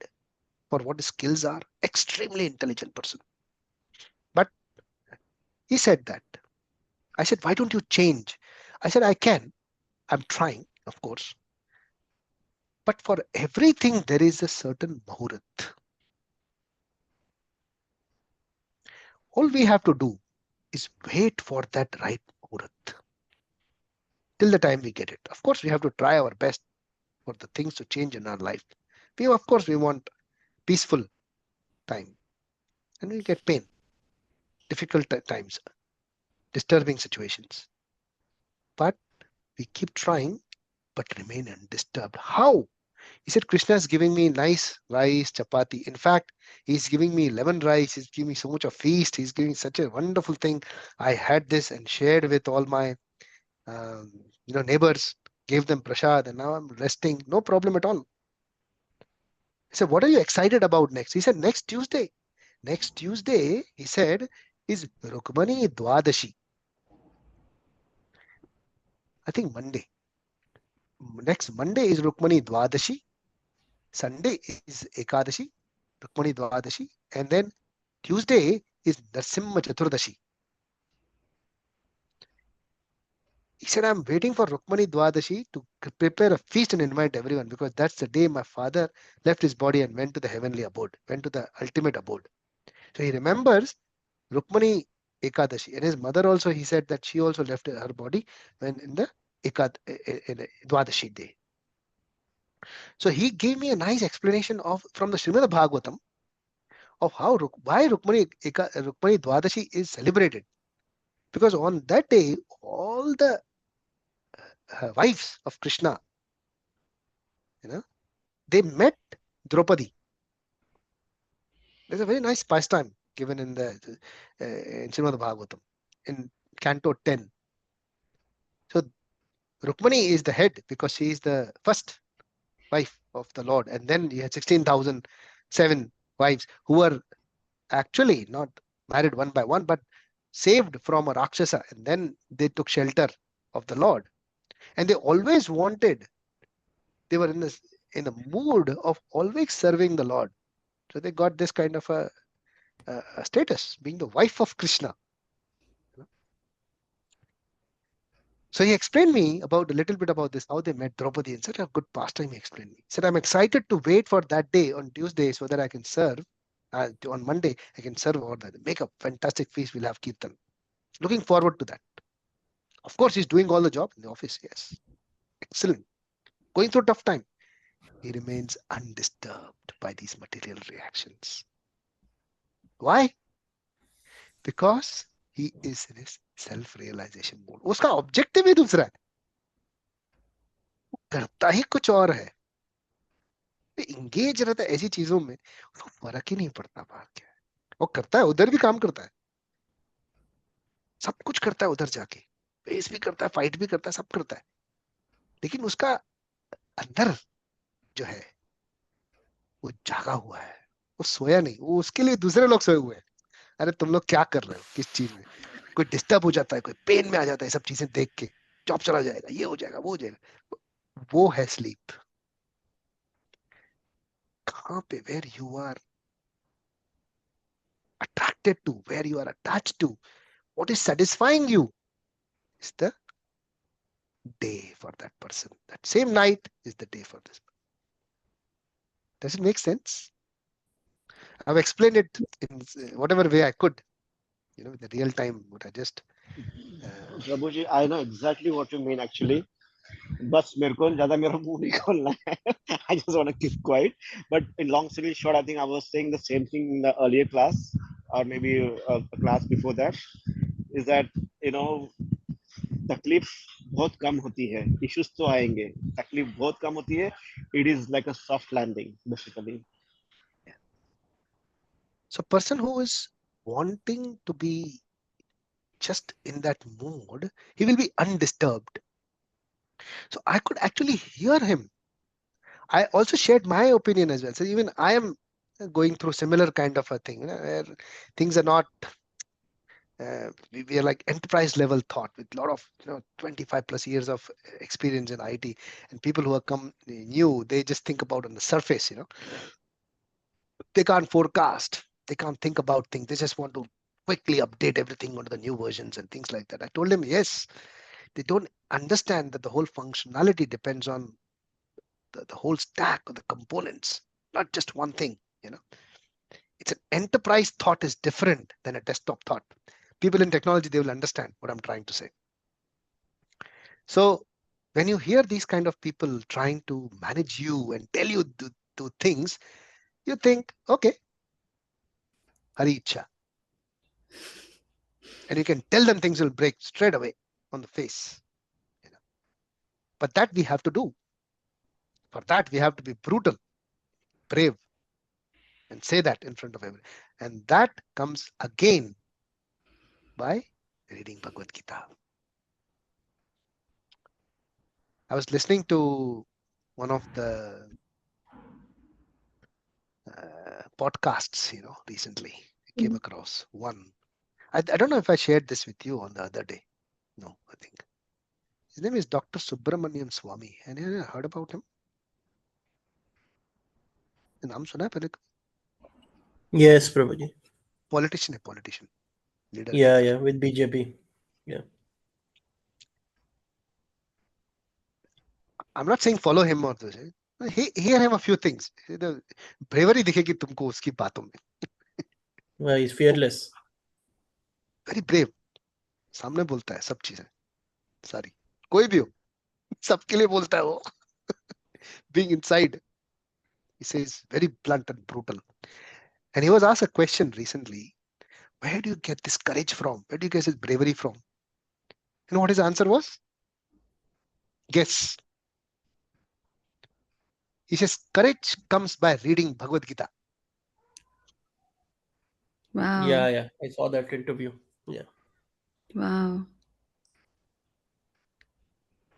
for what his skills are, extremely intelligent person. But he said that. I said, why don't you change? I said, I can. I'm trying, of course. But for everything, there is a certain muhurat. All we have to do is wait for that right muhurat till the time we get it. Of course, we have to try our best for the things to change in our life. Of course, we want peaceful time, and we get pain, difficult times, disturbing situations. But we keep trying, but remain undisturbed. How? He said, Krishna is giving me nice rice, chapati. In fact, he's giving me lemon rice. He's giving me so much of feast. He's giving such a wonderful thing. I had this and shared with all my neighbors, gave them prasad, and now I'm resting. No problem at all. I said, what are you excited about next? He said, next Tuesday. Next Tuesday, he said, is Rukmani Dwadashi. I think Monday. Next Monday is Rukmani Dwadashi. Sunday is Ekadashi, Rukmani Dwadashi. And then Tuesday is Narsimha Chaturdashi. He said, I'm waiting for Rukmani Dwadashi to prepare a feast and invite everyone because that's the day my father left his body and went to the heavenly abode, went to the ultimate abode. So he remembers Rukmani Ekadashi. And his mother also, he said that she also left her body when in the Dwadashi day. So he gave me a nice explanation from the Srimad Bhagavatam of why Rukmani Dwadashi is celebrated. Because on that day, all the wives of Krishna, they met Draupadi. There's a very nice pastime given in the in Srimad Bhagavatam in Canto 10. So Rukmani is the head because she is the first wife of the Lord, and then he had 16,007 wives who were actually not married one by one, but saved from a Rakshasa, and then they took shelter of the Lord. And they always wanted, they were in a mood of always serving the Lord. So they got this kind of a status, being the wife of Krishna. So he explained me about a little bit about this, how they met Draupadi, in such a good pastime. He explained me. He said, I'm excited to wait for that day on Tuesday so that I can serve. On Monday, I can serve over that. Make a fantastic feast. We'll have Kirtan. Looking forward to that. Of course, he's doing all the job in the office. Yes. Excellent. Going through a tough time. He remains undisturbed by these material reactions. Why? Because he is in his self-realization mode. उसका objective ही दूसरा है. करता ही कुछ और है. Engage रहता है ऐसी चीजों में, उसको फर्क ही नहीं पड़ता बाहर क्या है. वो करता है, उधर भी काम करता है, सब कुछ करता है उधर जाके, फेस भी करता है, फाइट भी करता है, सब करता है, लेकिन उसका अंदर जो है वो जागा हुआ है, वो सोया नहीं. वो उसके लिए दूसरे लोग सोए हुए हैं. अरे तुम लोग क्या कर रहे हो, किस चीज में. कोई डिस्टर्ब हो जाता है, कोई पेन में आ जाता है, सब चीजें देख के जॉब चला जाएगा, ये हो जाएगा, वो हो जाएगा. वो है स्लीप. कहां पे, where you are attracted to, where you are attached to, what is satisfying you is the day for that person. That same night is the day for this. Does it make sense? I've explained it in whatever way I could, with the real time, what I just. Prabhuji, I know exactly what you mean actually. बस मेरे को ज्यादा मेरा मुंह नहीं खोलना है. I just want to keep quiet. But in long story short, I think I was saying the same thing in the earlier class, or maybe a class before that, is that तकलीफ बहुत कम होती है. Issues तो आएंगे, तकलीफ बहुत कम होती है. It is like a soft landing, basically. So, person who is wanting to be just in that mood, he will be undisturbed. So I could actually hear him. I also shared my opinion as well. So even I am going through similar kind of a thing, where things are not, we are like enterprise level thought with a lot of 25 plus years of experience in IT, and people who are come new, they just think about on the surface. They can't forecast, they can't think about things, they just want to quickly update everything onto the new versions and things like that. I told them, yes, they don't understand that the whole functionality depends on the whole stack of the components, not just one thing. It's an enterprise thought is different than a desktop thought. People in technology, they will understand what I'm trying to say. So when you hear these kind of people trying to manage you and tell you to do things, you think, okay, Hari Ichha. And you can tell them things will break straight away on the face. But that we have to do. For that, we have to be brutal, brave, and say that in front of everyone. And that comes again by reading Bhagavad Gita. I was listening to one of the podcasts, recently. I came across one. I don't know if I shared this with you on the other day. No, I think. His name is Dr. Subramanian Swami. And you heard about him? नाम सुना है पहले? Yes, Prabhuji. Politician. Leader. Yeah, with BJP. Yeah. I'm not saying follow him or this. Hear him a few things. The bravery दिखेगी तुमको उसकी बातों में. Well, he's fearless. Very brave. सामने बोलता है सब चीजें. सारी. कोई भी हो. सबके लिए बोलता है वो. Being inside, he says very blunt and brutal. And he was asked a question recently. Where do you get this courage from? Where do you get this bravery from? You know what his answer was? Guess. He says, courage comes by reading Bhagavad Gita. Wow. Yeah. I saw that interview. Yeah. Wow.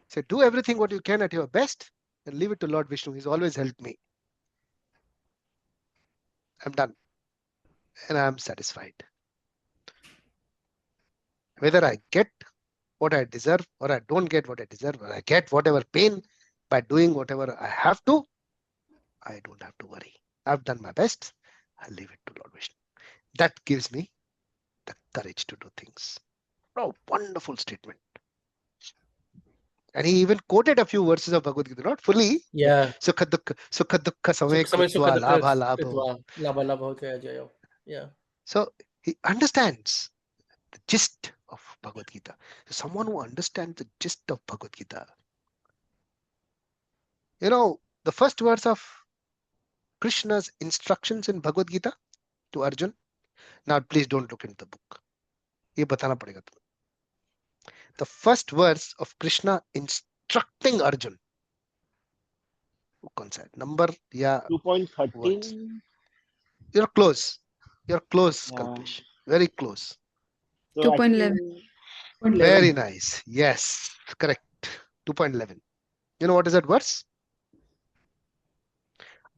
So do everything what you can at your best and leave it to Lord Vishnu. He's always helped me. I'm done. And I'm satisfied. Whether I get what I deserve or I don't get what I deserve, or I get whatever pain by doing whatever I have to, I don't have to worry. I've done my best. I'll leave it to Lord Vishnu. That gives me the courage to do things. Oh, wonderful statement. And he even quoted a few verses of Bhagavad Gita, not fully. Yeah. Sukha dukkha samay Samay krutva sukha labha labho. labha labho jaya jayo. Yeah. So he understands the gist of Bhagavad Gita. So someone who understands the gist of Bhagavad Gita. You know, the first verse of Krishna's instructions in Bhagavad Gita to Arjun. Now, please don't look into the book. ये बताना पड़ेगा तुम्हें. The first verse of Krishna instructing Arjun. कौन सा है? Number या 2.13. You're close. You're close, Yeah. Kalpesh. Very close. So 2.11. actually, Very nice. Yes, correct. 2.11. You know what is that verse?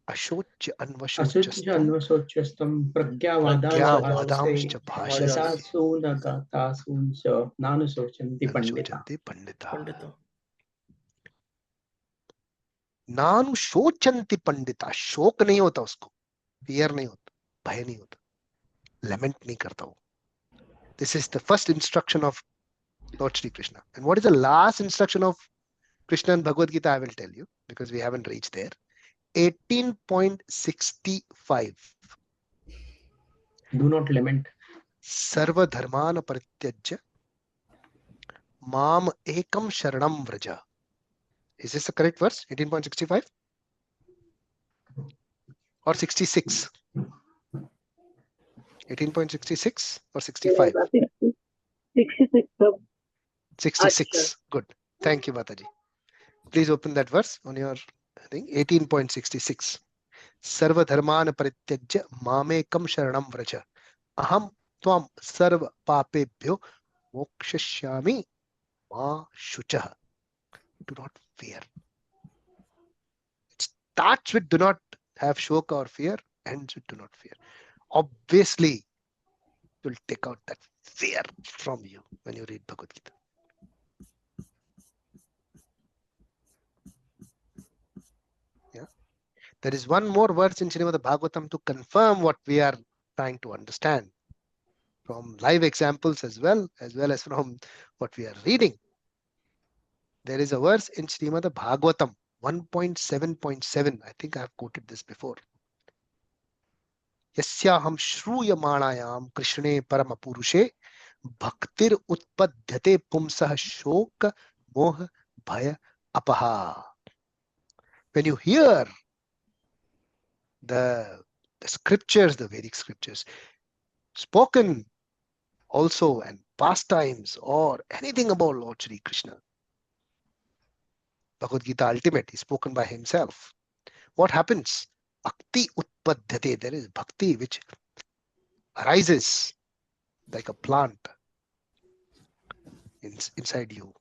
Ashocha Anvashochastam pragyavadamscha bhashase Dasasunagatasунcha Nanusochanti Pandita. nanusochanti pandita. Pandita. नानुशोचंति Pandita. शोक नहीं होता उसको, fear नहीं होता, भय नहीं होता, lament नहीं करता वो. This is the first instruction of Lord Shri Krishna. And what is the last instruction of Krishna in Bhagavad Gita? I will tell you because we haven't reached there. 18.65. Do not lament. Sarva dharmana parityajya mam ekam sharanam vraja. Is this the correct verse? 18.65 or 66? 18.66 or 65? 66. 66. Good. Thank you, Mataji. Please open that verse on your thing. 18.66. Sarva dharmana parityajya mamekam sharanam vraja. Aham tvam sarva papebhyo mokshashyami ma shuchah. Do not fear. It starts with do not have shoka or fear, ends with do not fear. Obviously, it will take out that fear from you when you read Bhagavad Gita. Yeah. There is one more verse in Srimad Bhagavatam to confirm what we are trying to understand from live examples as well as from what we are reading. There is a verse in Srimad Bhagavatam 1.7.7. I think I have quoted this before. यस्याहं श्रूयमाणायां कृष्णे परम पुरुषे भक्तिर उत्पद्यते पुंसः शोक मोह भय अपहा. When you hear the scriptures, the Vedic scriptures, spoken also and pastimes or anything about Lord Shri Krishna, Bhagavad Gita ultimate is spoken by himself. What happens? Bhakti utpadhyate. There is bhakti which arises like a plant inside you.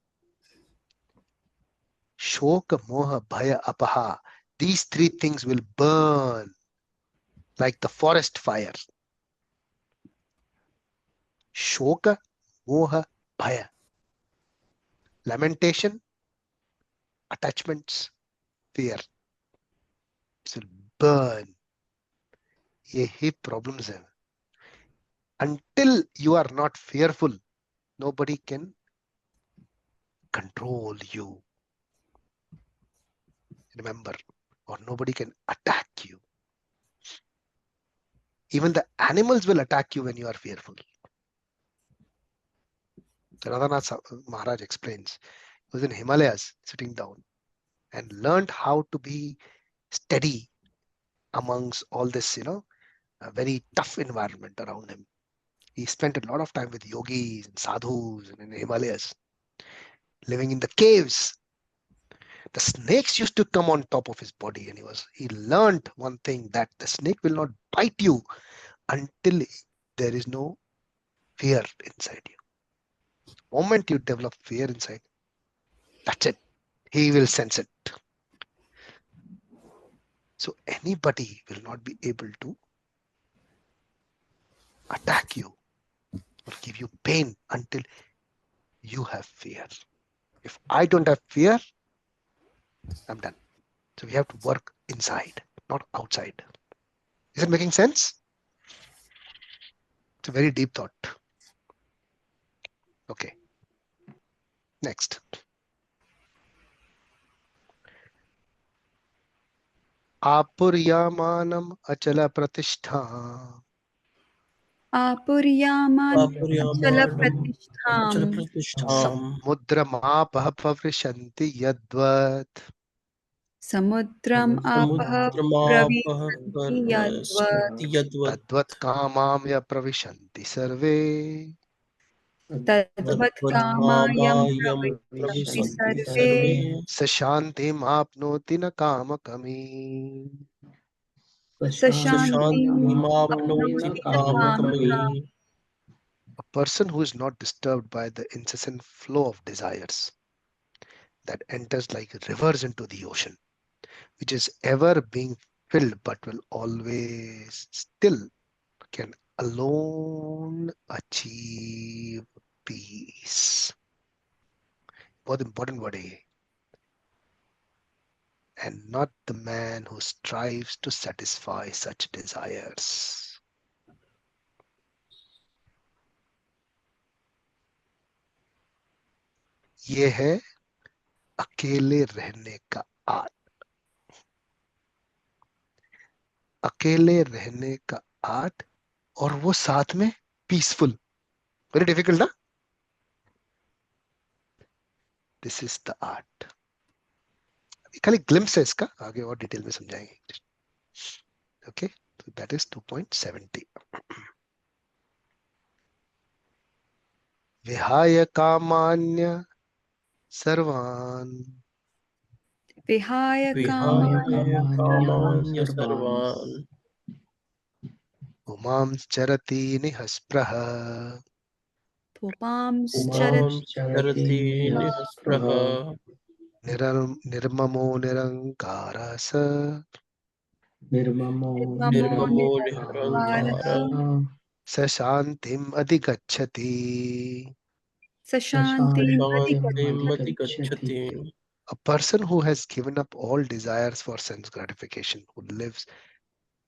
Shoka, moha, bhaya, apaha. These three things will burn like the forest fire. Shoka, moha, bhaya. Lamentation, attachments, fear. It will burn. ये problems हैं. Until you are not fearful, nobody can control you. Remember, or nobody can attack you. Even the animals will attack you when you are fearful. Radhanath Maharaj explains. He was in Himalayas sitting down and learned how to be steady amongst all this, a very tough environment around him. He spent a lot of time with yogis and sadhus and in the Himalayas, living in the caves. The snakes used to come on top of his body, and he learned one thing, that the snake will not bite you until there is no fear inside you. The moment you develop fear inside, that's it. He will sense it. So anybody will not be able to attack you or give you pain until you have fear. If I don't have fear, I'm done. So we have to work inside, not outside. Is it making sense? It's a very deep thought. Okay. Next. आपुर्यामानम अचल प्रतिष्ठा आपुर्यामानमचलप्रतिष्ठाम् समुद्रमापः प्रविशन्ति यद्वत् समुद्रम् आपः प्रविशन्ति यद्वत् तद्वत् कामां य प्रविशन्ति सर्वे तद्वत् कामायं प्रविशन्ति सर्वे स शान्तिम् आप्नोति न कामकमी. सशान्तिम् आप्नोति न कामकामी. A person who is not disturbed by the incessant flow of desires that enters like rivers into the ocean, which is ever being filled but will always still, can alone achieve peace. बहुत important word है, and not the man who strives to satisfy such desires. ये है अकेले रहने का art. अकेले रहने का आर्ट, और वो साथ में पीसफुल. वेरी डिफिकल्ट ना. This is the art. खाली ग्लिम्स है इसका, आगे और डिटेल में समझाएंगे. ओके, तो दैट इज 2.70. विहाय कामान्य सर्वान् विहाय कामान्य सर्वान् पुमांश्चरति निःस्पृहः पुमांश्चरति निःस्पृहः निर्ममो निरङ्कारः स निर्ममो निरहङ्कारः स शान्तिम् अधिगच्छति. सशान्तिम् शान्तिम् अधिगच्छति. अधिगच्छति. A person who has given up all desires for sense gratification, who lives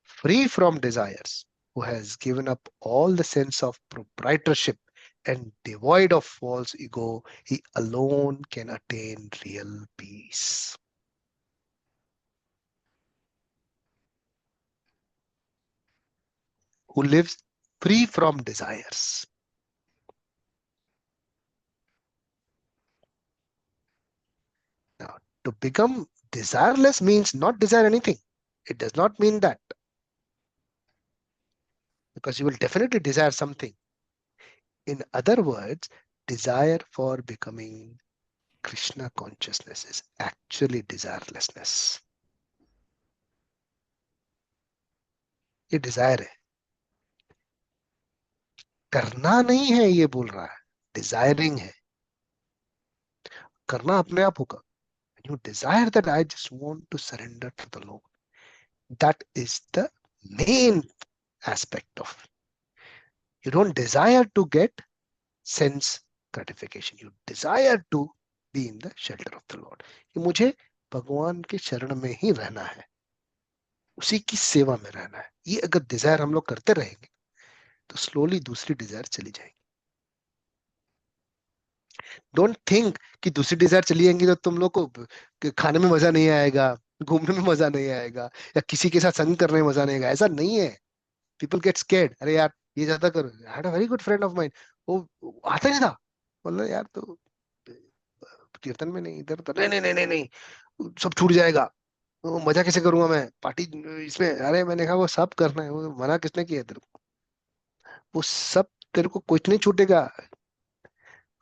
free from desires, who has given up all the sense of proprietorship and devoid of false ego, he alone can attain real peace. Who lives free from desires. Now, to become desireless means not desire anything. It does not mean that. Because you will definitely desire something. In other words, desire for becoming Krishna consciousness is actually desirelessness. ये Dzire है, करना नहीं है ये बोल रहा है, desiring है. करना अपने आप होगा. You desire that I just want to surrender to the Lord. That is the main aspect of it. You don't desire to get sense gratification. You desire to be in the shelter of the Lord. कि मुझे भगवान के शरण में ही रहना है, उसी की सेवा में रहना है. ये अगर डिजायर हम लोग करते रहेंगे तो स्लोली दूसरी डिजायर चली जाएगी. डोंट थिंक कि दूसरी डिजायर चली जाएंगी तो तुम लोग को खाने में मजा नहीं आएगा, घूमने में मजा नहीं आएगा, या किसी के साथ संग करने में मजा नहीं आएगा. ऐसा नहीं है. People get scared. अरे यार ये ज्यादा करो. I had a very good friend of mine, वो आता नहीं था. बोला यार तो कीर्तन में नहीं, इधर तो नहीं नहीं नहीं नहीं नहीं, सब छूट जाएगा. वो मजा कैसे करूंगा मैं पार्टी इसमें. अरे मैंने कहा वो सब करना है. वो मना किसने किया तेरे को? वो सब तेरे को कुछ नहीं छूटेगा.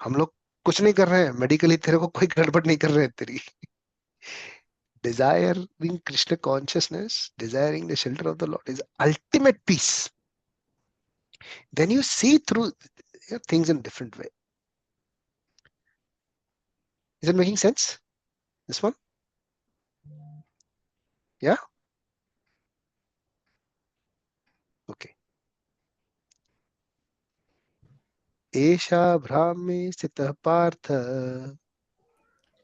हम लोग कुछ नहीं कर रहे हैं मेडिकली, तेरे को कोई गड़बड़ नहीं कर रहे हैं तेरी. Desiring Krishna consciousness, desiring the shelter of the Lord is ultimate peace. Then you see through things in a different way. Is it making sense? This one? Yeah? Okay. Esha Brahmi Sthitah Partha.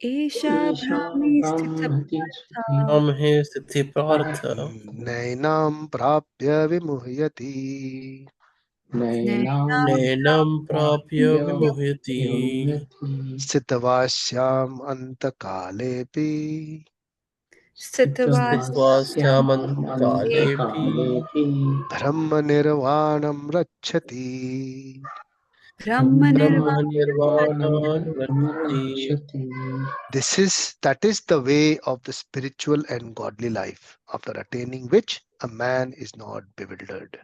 Esha Brahmi Sthita Nam he sthiti partha. Nainam Prapya Vimuhyati. Nainam prapya vimuhyati. Sthitavasyam Antakalepi. Sthitva syamantalepi. Brahma Nirvanam Rachati. Brahma Brahma Nirvana. nirvana rachati. That is the way of the spiritual and godly life, after attaining which a man is not bewildered.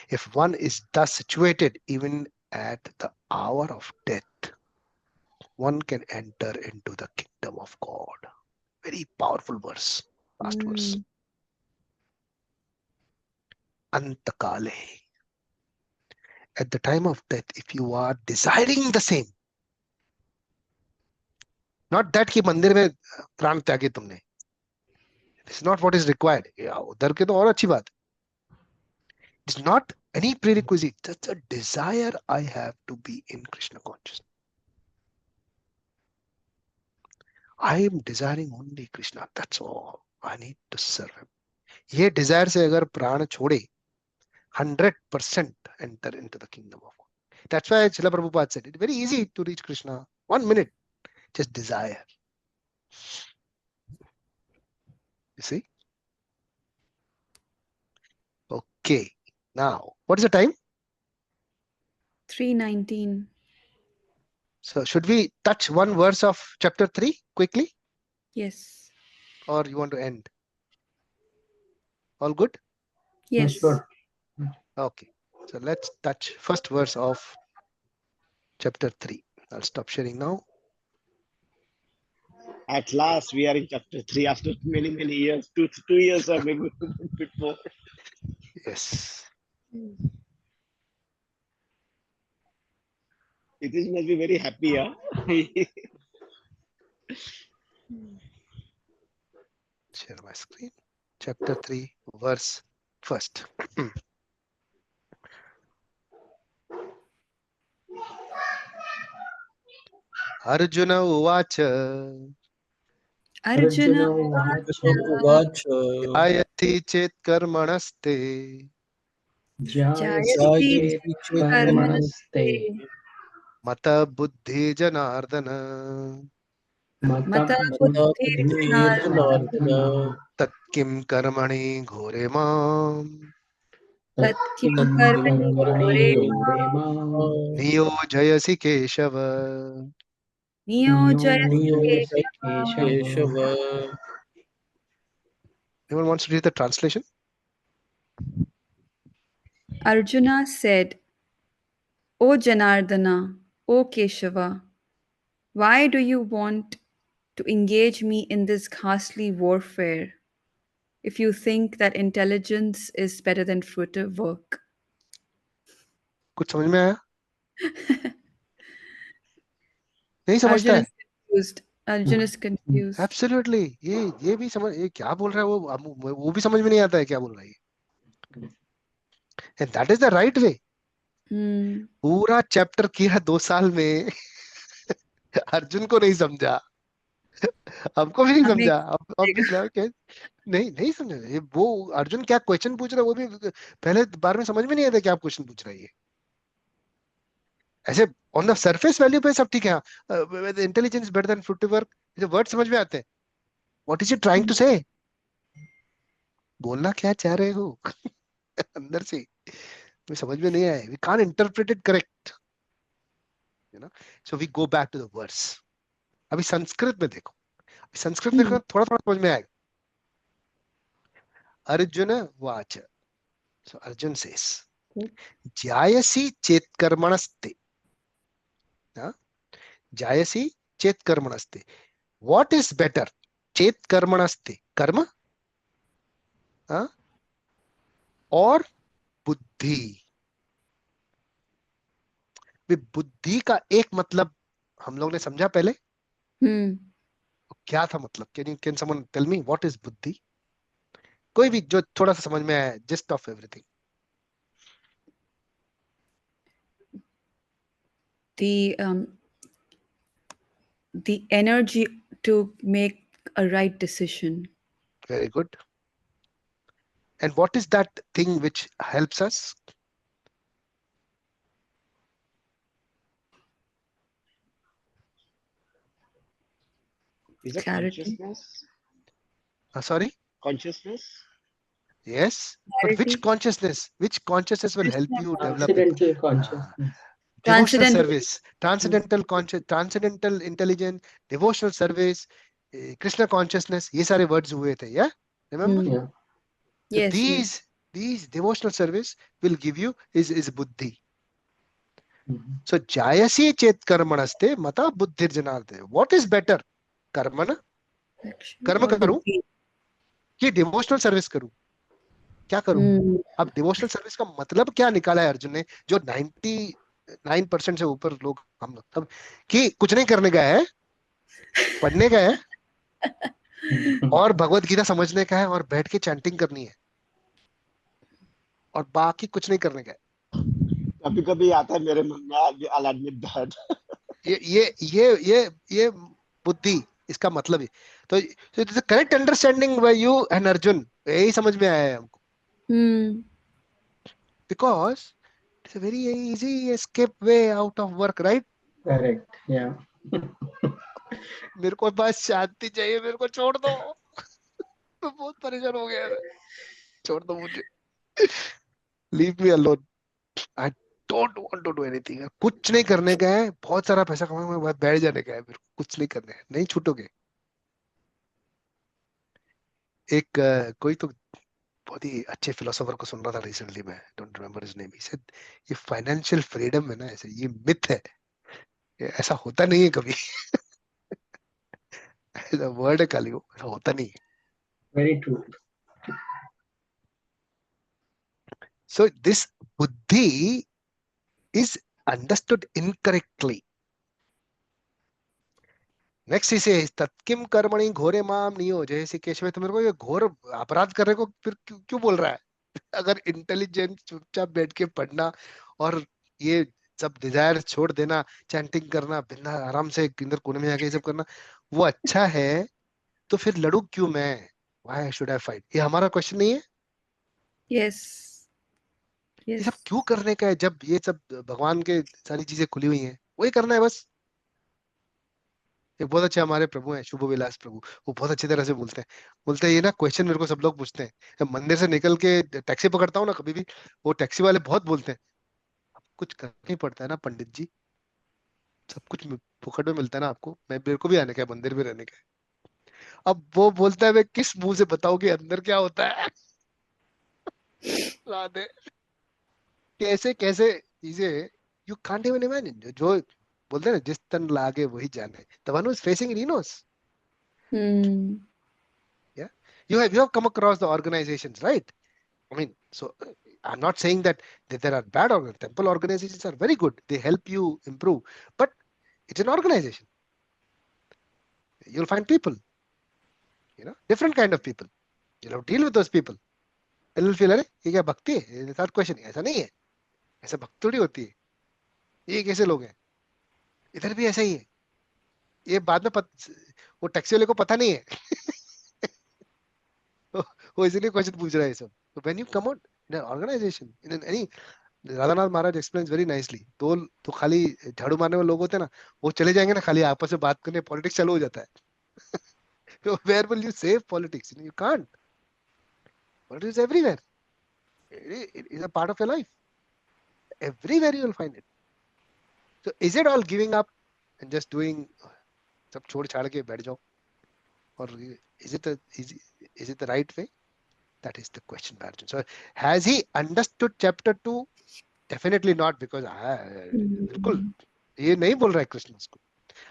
If one is thus situated, even at the hour of death, one can enter into the kingdom of God. Very powerful verse. Last verse. Antakale. At the time of death, if you are desiring the same, not that कि मंदिर में प्राण त्यागे तुमने. This is not what is required. उधर के तो और अच्छी बात. It's not any prerequisite. That's a desire I have to be in Krishna consciousness. I am desiring only Krishna. That's all. I need to serve him. ये desire से अगर प्राण छोड़े, 100% enter into the kingdom of God. That's why Srila Prabhupada said it's very easy to reach Krishna. 1 minute, just desire. You see? Okay. Now, what is the time? 3:19. So, should we touch one verse of chapter 3 quickly? Yes. Or you want to end? All good? Yes. Sure. Okay. So, let's touch first verse of chapter 3. I'll stop sharing now. At last, we are in chapter 3 after many, many years, 2 years or maybe before. Yes. It is must be very happy, huh? Share my screen. Chapter 3, verse first. Arjuna Uvacha. Arjuna Uvacha. Jayati chet karmanaste. Jayati Jayati chet Karmanaste. Mata buddhi janardana. Mata Mata Buddhi buddhi Janardana. janardana. Tat kim karmani ghore mam. Tat Kim Kim Karmani Ghore karmani Mam. Niyojayasi Keshava. Niyojayasi niyojayati Keshava. Keshava. Anyone wants to read the translation? Arjuna said, O Janardana, O Keshava, why do you want to engage me in this ghastly warfare if you think that intelligence is better than fruitive work? कुछ समझ में आया? नहीं समझता Arjuna है? is confused. Arjuna is confused. Absolutely. ये भी समझ, ये क्या बोल रहा है वो भी समझ में नहीं आता है क्या बोल रहा है ये. And that is the right way. पूरा चैप्टर किया 2 साल में. अर्जुन को नहीं समझा, हमको भी नहीं समझा. अब भी नहीं समझा. ये वो अर्जुन क्या क्वेश्चन पूछ रहा है वो भी पहले बार में समझ में नहीं आता क्या आप क्वेश्चन पूछ रहा है. ऐसे ऑन द सरफेस वैल्यू पे सब ठीक है. Intelligence better than fruitive work, जो वर्ड समझ में आते हैं. What is you trying to say? बोलना क्या चाह रहे हो अंदर से समझ में नहीं आया. We can't interpret it correct, you know. So we go back to the words. अभी संस्कृत में देखो, संस्कृत में थोड़ा थोड़ा समझ में आएगा. अर्जुन वाच. सो अर्जुन सेस जायसी चेत कर्मणस्ते. जायसी चेत कर्मणस्ते. What is better? चेत कर्मणस्ते, कर्म और बुद्धि। बुद्धि का एक मतलब हम लोग ने समझा पहले, क्या था मतलब? Can someone tell me what is buddhi? कोई भी जो थोड़ा सा समझ में आया, gist of everything. The energy to make a right decision. Very good. And what is that thing which helps us? Is it Clarity. consciousness? Sorry? Consciousness? Yes. But which Clarity. consciousness? Which consciousness will help you develop it? Transcendental consciousness. Devotional Transcendental. service, transcendental transcendental intelligence, devotional service, Krishna consciousness. ये सारे words हुए थे, yeah? Remember? Yeah. So Yes, these devotional service will give you is buddhi. So jayasi chet karmanaste mata buddhir janarte. What is better? कर्मना, कर्म करूं कि devotional service करूं? क्या करूं? अब डिवोशनल सर्विस का मतलब क्या निकाला है अर्जुन ने, जो 99% से ऊपर लोग हम लोग तब कि कुछ नहीं करने गए हैं, पढ़ने गए हैं और भगवत गीता समझने का है और बैठ के चैंटिंग करनी है और बाकी कुछ नहीं करने गए। कभी कभी आता है मेरे मन में, I'll admit that. ये बुद्धि, इसका मतलब है। तो it's correct understanding by you and Arjun, यही समझ में आया है हमको। Because it's a very easy escape way out of work, right? Correct. Yeah. मेरे को बस शांति चाहिए, मेरे को छोड़ दो। मैं बहुत परेशान हो गया, छोड़ दो मुझे, leave me alone, I don't want to do anything. कुछ नहीं करने का है, बहुत सारा पैसा कमाने में बैठ जाने का है, मेरे को कुछ नहीं करना है, नहीं छूटोगे। एक कोई तो बहुत ही अच्छे फिलोसोफर को सुन रहा था रिसेंटली, मैं don't remember his name. He said ये फाइनेंशियल फ्रीडम है ना, ऐसे ये मिथ है, ये ऐसा होता नहीं है कभी। ऐसा वर्ड है खाली, वो ऐसा होता नहीं है। Very true. So this buddhi is understood incorrectly. Next इसे तत्किम कर्मणि घोरे माम नियो जैसे केशव, तो मेरे को ये घोर अपराध करने को फिर क्यों बोल रहा है? अगर इंटेलिजेंट चुपचाप बैठ के पढ़ना और ये सब डिजायर छोड़ देना, चैंटिंग करना, बिना आराम से किंदर कोने में जाके ये सब करना, वो अच्छा है, तो फिर लड़ू क्यों मैं? Why should I fight? ये हमारा क्वेश्चन नहीं है? Yes. ये सब Yes. क्यों करने का है जब ये सब भगवान के सारी चीजें खुली हुई हैं? वही करना है बस। एक बहुत अच्छे हमारे प्रभु हैं, शुभ विलास प्रभु, वो बहुत अच्छी तरह से बोलते हैं ये ना क्वेश्चन मेरे को सब लोग पूछते हैं। जब मंदिर से निकल के टैक्सी पकड़ता हूँ ना कभी भी, वो टैक्सी वाले बहुत बोलते हैं, कुछ करना ही पड़ता है ना पंडित जी, सब कुछ फुकट में मिलता है ना आपको, मैं मेरे को भी आने का है, मंदिर में रहने का है। अब वो बोलता है मैं किस मुंह से बताऊं कि अंदर क्या होता है? राधे, कैसे कैसे चीजें, यू कांट इवन इमेजिन। जो बोलते हैं ना, जिस तन लागे वही जाने, the one who is facing it he knows. Yeah, you have come across the organizations, right? I mean, so I'm not saying that there are bad organizations. Temple organizations are very good. They help you improve, but it's an organization. You'll find people, different kind of people. You'll have to deal with those people. And you'll feel, अरे ये क्या भक्ति है? It's not question. ऐसा नहीं है, ऐसा भक्ति थोड़ी होती है, ये कैसे लोग हैं? इधर भी ऐसा ही है। ये बाद में वो टैक्सी वाले को पता नहीं है। वो इसीलिए क्वेश्चन पूछ रहा है सब। So when you come out in an organization, in any, Radhanath Maharaj explains very nicely. दो तो खाली झाड़ू मारने वाले लोग होते हैं ना, वो चले जाएंगे ना खाली आपस में बात करने, पॉलिटिक्स चालू हो जाता है। तो where will you save politics? You can't. Politics everywhere, it is a part of your life, everywhere you will find it. So is it all giving up and just doing, सब छोड़ छाड़ के बैठ जाओ? और is it the right way? That is the question, Arjun. So has he understood chapter 2? Definitely not, because बिल्कुल ये नहीं बोल रहा है कृष्ण उसको।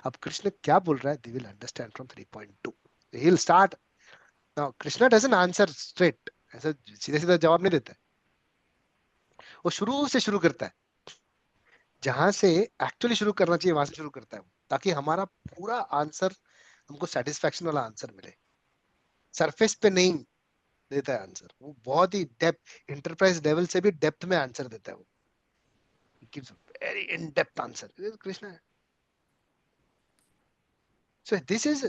अब कृष्ण क्या बोल रहा है? They will understand from 3.2. He'll start. Now, Krishna doesn't answer straight. ऐसा सीधा सीधा जवाब नहीं देता है. वो शुरू से शुरू करता है. जहां से एक्चुअली शुरू करना चाहिए वहां से शुरू करता है, ताकि हमारा पूरा आंसर हमको सेटिस्फैक्शन वाला आंसर मिले. सरफेस पे नहीं देता है आंसर. वो बहुत ही डेप्थ, इंटरप्राइज लेवल से भी डेप्थ में आंसर देता है वो. He gives a very in-depth answer. This is Krishna. So this is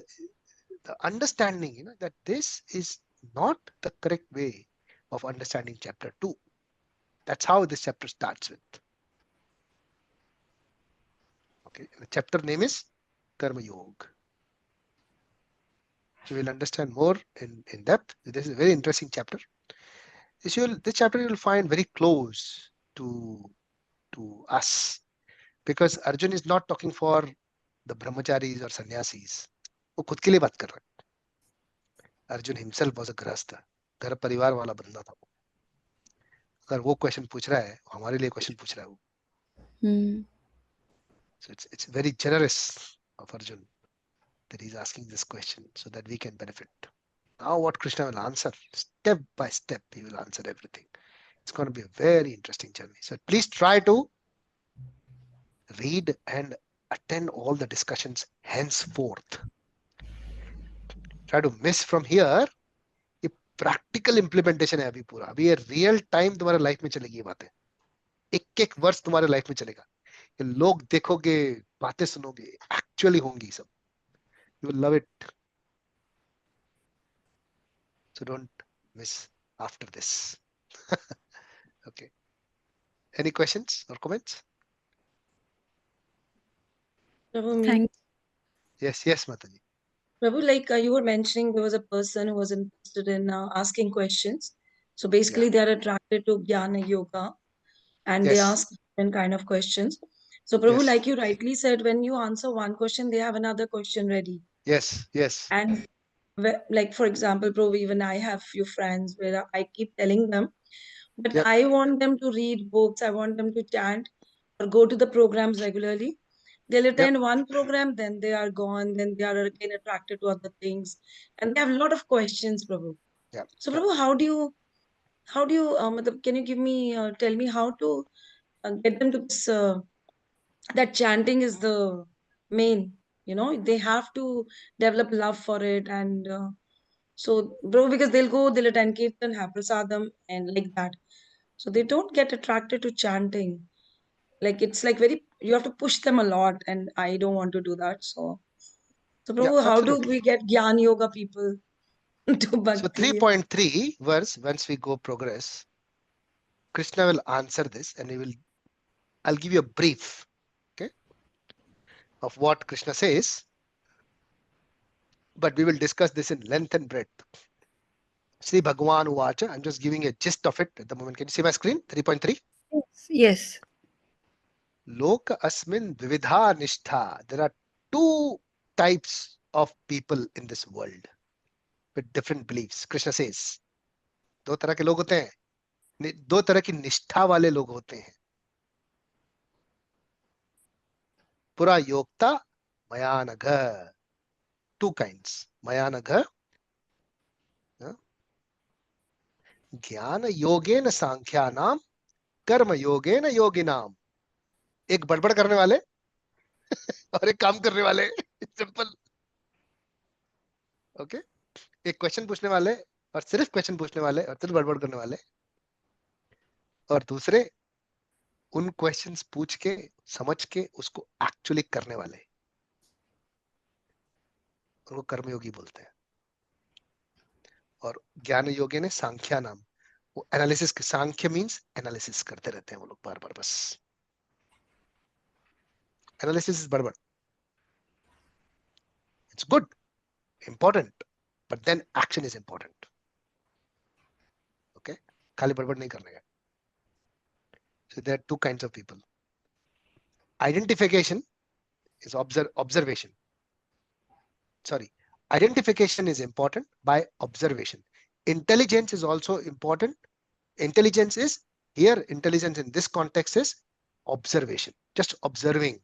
the understanding, that this is not the correct way of understanding chapter 2. That's how this chapter starts with. Okay, the chapter name is Karma Yoga. So we'll understand more in depth. This is a very interesting chapter. This chapter you will find very close to us, because Arjun is not talking for the brahmacharis or sannyasis. वो खुद के लिए बात कर रहा है. Arjun himself was a grahastha, घर परिवार वाला बंदा था वो. अगर वो क्वेश्चन पूछ रहा है, हमारे लिए क्वेश्चन पूछ रहा है वो. So it's very generous of Arjun that he's asking this question so that we can benefit. Now what Krishna will answer, step by step, he will answer everything. It's going to be a very interesting journey. So please try to read and attend all the discussions henceforth. Try to miss from here. ये practical implementation है अभी पूरा. अभी ये real time तुम्हारे life में चलेगी ये बातें. एक एक वर्ष तुम्हारे लाइफ में चलेगा. ये लोग देखोगे, बातें सुनोगे, actually होंगी सब. You will love it. So don't miss after this. Okay. Any questions or comments? Prabhu, Thank Yes, Mataji. Prabhu, like you were mentioning, there was a person who was interested in asking questions. So basically, they are attracted to Jnana Yoga, and they Yes. ask different kind of questions. So Prabhu, Yes. like you rightly said, when you answer one question, they have another question ready. Yes. And like for example, Prabhu, even I have few friends where I keep telling them, but Yep. I want them to read books, I want them to chant or go to the programs regularly. They'll attend one program, then they are gone, then they are again attracted to other things, and they have a lot of questions, Prabhu. Yep. So Prabhu, how do you can you give me tell me how to get them to this that chanting is the main, they have to develop love for it. And so bro, because they'll attend kirtan, have prasadam and like that, so they don't get attracted to chanting. Like it's like you have to push them a lot, and I don't want to do that. So Prabhu, how do Absolutely. we get Gyan Yoga people to So bhakti? 3.3 verse, once we go progress, Krishna will answer this, and I'll give you a brief, okay, of what Krishna says, but we will discuss this in length and breadth. Sri Bhagwan Uvacha, I'm just giving a gist of it at the moment. Can you see my screen? 3.3. Yes. Loka asmin vividha nishtha. There are two types of people in this world with different beliefs. Krishna says, दो तरह के लोग होते हैं, दो तरह की निष्ठा वाले लोग होते हैं. पुरा योक्ता मयानघ. Two kinds. मयानघ. ज्ञान योगेन सांख्यानाम, कर्म योगेन योगिनाम. एक बड़बड़ करने वाले और एक काम करने वाले. सिंपल. ओके. एक क्वेश्चन पूछने वाले और सिर्फ क्वेश्चन पूछने वाले और सिर्फ बड़बड़ करने वाले, और दूसरे उन क्वेश्चंस पूछ के समझ के उसको एक्चुअली करने वाले, उनको कर्मयोगी बोलते हैं. और ज्ञान योगी ने सांख्या नाम, वो एनालिसिस, सांख्य मींस एनालिसिस करते रहते हैं वो लोग बार बार. बस एनालिसिस इज बड़बड़. It's good, important, but then action is important. Okay, खाली बड़बड़ नहीं करने का. So there are two kinds of people. Identification is observation. Sorry, identification is important by observation. Intelligence is also important. Intelligence is here. Intelligence in this context is observation. Just observing.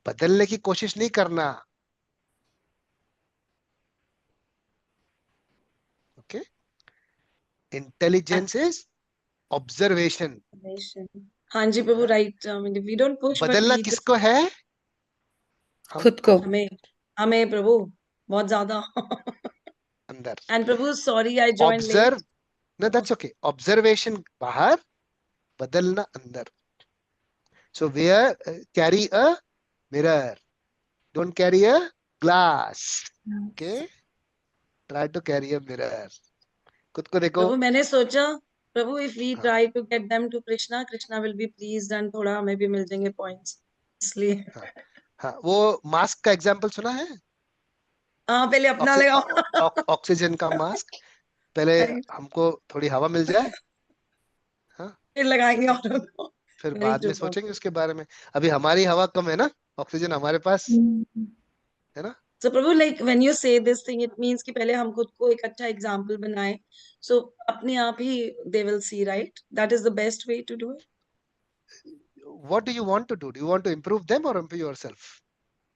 बदलने की कोशिश नहीं करना. Okay. Intelligence is observation. हाँ जी प्रभु, right. I mean, we don't push, but बदलना we just किसको है? खुद को. हमें प्रभु बहुत ज्यादा. अंदर. And Prabhu, sorry I joined Observe. late. No, that's okay. Observation बाहर, बदलना अंदर. So carry a mirror. Don't carry a glass. Okay. Try to carry a mirror. खुद को देखो. प्रभु मैंने सोचा प्रभु, if we try to get them to Krishna, Krishna will be pleased and थोड़ा हमें भी मिल जाएंगे points. इसलिए. हाँ, वो मास्क का एग्जांपल सुना है? हाँ, पहले अपना लगाओ. ऑक्सीजन का मास्क. पहले हमको थोड़ी हवा मिल जाए, हाँ, फिर लगाएंगे औरों को. फिर बाद में सोचेंगे उसके बारे में. अभी हमारी हवा कम है ना, ऑक्सीजन हमारे पास है ना. So Prabhu, like when you say this thing, it means कि पहले हम खुद को एक अच्छा example बनाए. So अपने आप ही they will see, right? That is the best way to do it. What do you want to do? Do you want to improve them or improve yourself?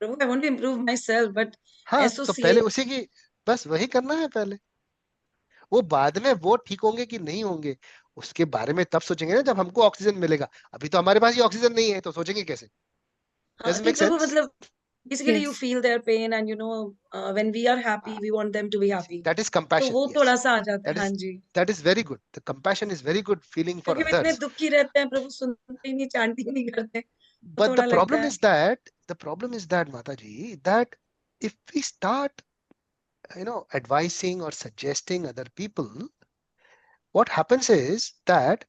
Prabhu, I want to improve myself, but हाँ, तो पहले उसी की बस वही करना है पहले. वो बाद में वो ठीक होंगे कि नहीं होंगे उसके बारे में तब सोचेंगे ना जब हमको ऑक्सीजन मिलेगा. अभी तो हमारे पास ये ऑक्सीजन नहीं है, तो सोचेंगे कैसे? Does it make sense? मतलब basically you Yes. feel their pain, and you know when we are happy, we want them to be happy. That is compassion. तो वो Yes. थोड़ा सा आ जाता है. हाँ जी. That is very good. The compassion is very good feeling for क्योंकि इतने others. दुखी रहते हैं प्रभु, सुनते ही नहीं, chanting नहीं करते. But the problem is that Mataji, that if we start, advising or suggesting other people, what happens is that,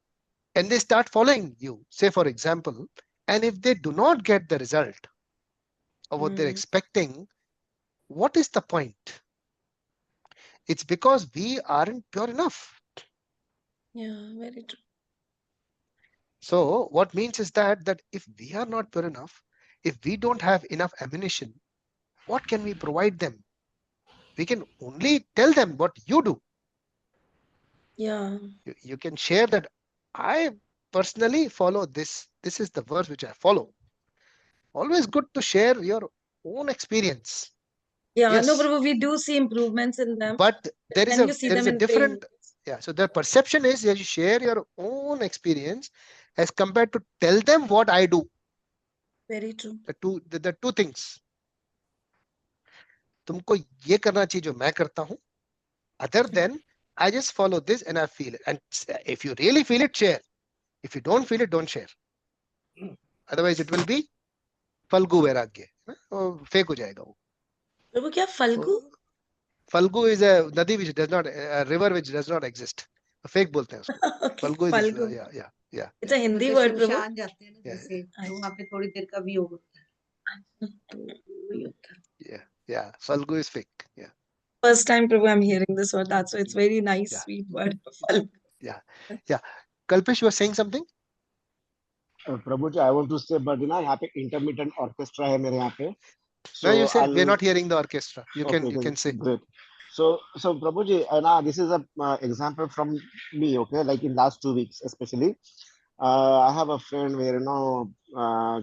and they start following you, say for example, and if they do not get the result of what they're expecting, what is the point? It's because we aren't pure enough. Yeah, very true. So what means is that if we are not pure enough, if we don't have enough ammunition, what can we provide them? We can only tell them what you do. Yeah. You can share that I personally follow this. This is the verse which I follow. Always good to share your own experience. Yeah, yes. No, Prabhu, we do see improvements in them. But there is a different, pain. So the perception is that you share your own experience as compared to tell them what I do. Very true. The two things. तुमको ये करना चाहिए जो मैं करता हूँ. Other than I just follow this and I feel it. And if you really feel it, share. If you don't feel it, don't share. Otherwise, it will be falgu vairagya. Fake हो जाएगा वो. प्रभु क्या falgu? Falgu is a nadi which does not, a river which does not exist. Fake बोलते हैं उसको. Okay, falgu is falgu. yeah. It's a Hindi word, Prabhu. जाते हैं ना जैसे वहाँ पे थोड़ी देर का भी होता है. Yeah. Falgu is fake. Yeah. First time, Prabhu, I'm hearing this word. That's why it's very nice, sweet word. Falgu. Yeah. Kalpesh, you were saying something? Prabhuji, I want to say, but यहाँ पे intermittent orchestra है मेरे यहाँ पे. No, you said we're not hearing the orchestra. You can say. Great. So Prabhuji, this is a example from me. Okay, like in last 2 weeks, especially, I have a friend where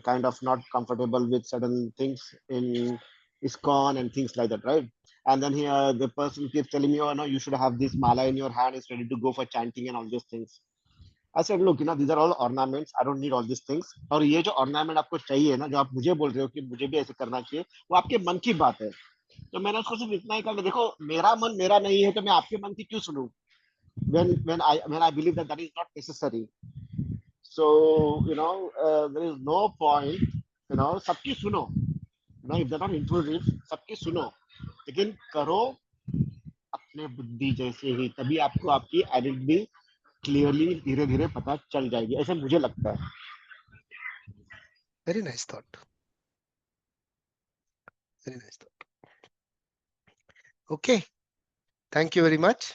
kind of not comfortable with certain things in ISKCON and things like that, right? And then here the person keeps telling me, oh no, you should have this mala in your hand. It's ready to go for chanting and all these things. I said, look, these are all ornaments. I don't need all these things. और ये जो ornament आपको चाहिए ना, जो आप मुझे बोल रहे हो कि मुझे भी ऐसे करना चाहिए, वो आपके मन की बात है. तो मैंने उसको सिर्फ इतना ही कहा, देखो मेरा मन मेरा नहीं है, तो मैं आपके मन की क्यों सुनूं? When I believe that is not necessary. So there is no point. सबकी सुनो. If they're not included, सबकी सुनो. लेकिन करो अपने बुद्धि जैसे ही, तभी आपको आपकी आइडेंटिटी क्लियरली धीरे धीरे पता चल जाएगी, ऐसा मुझे लगता है. Very nice thought. Very nice thought. Okay. Thank you very much.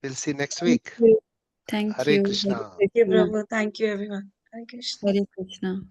We'll see you next week. Thank Hare you. Krishna. Thank you, Prabhu. Thank you, everyone. Hare Krishna. Hare Krishna.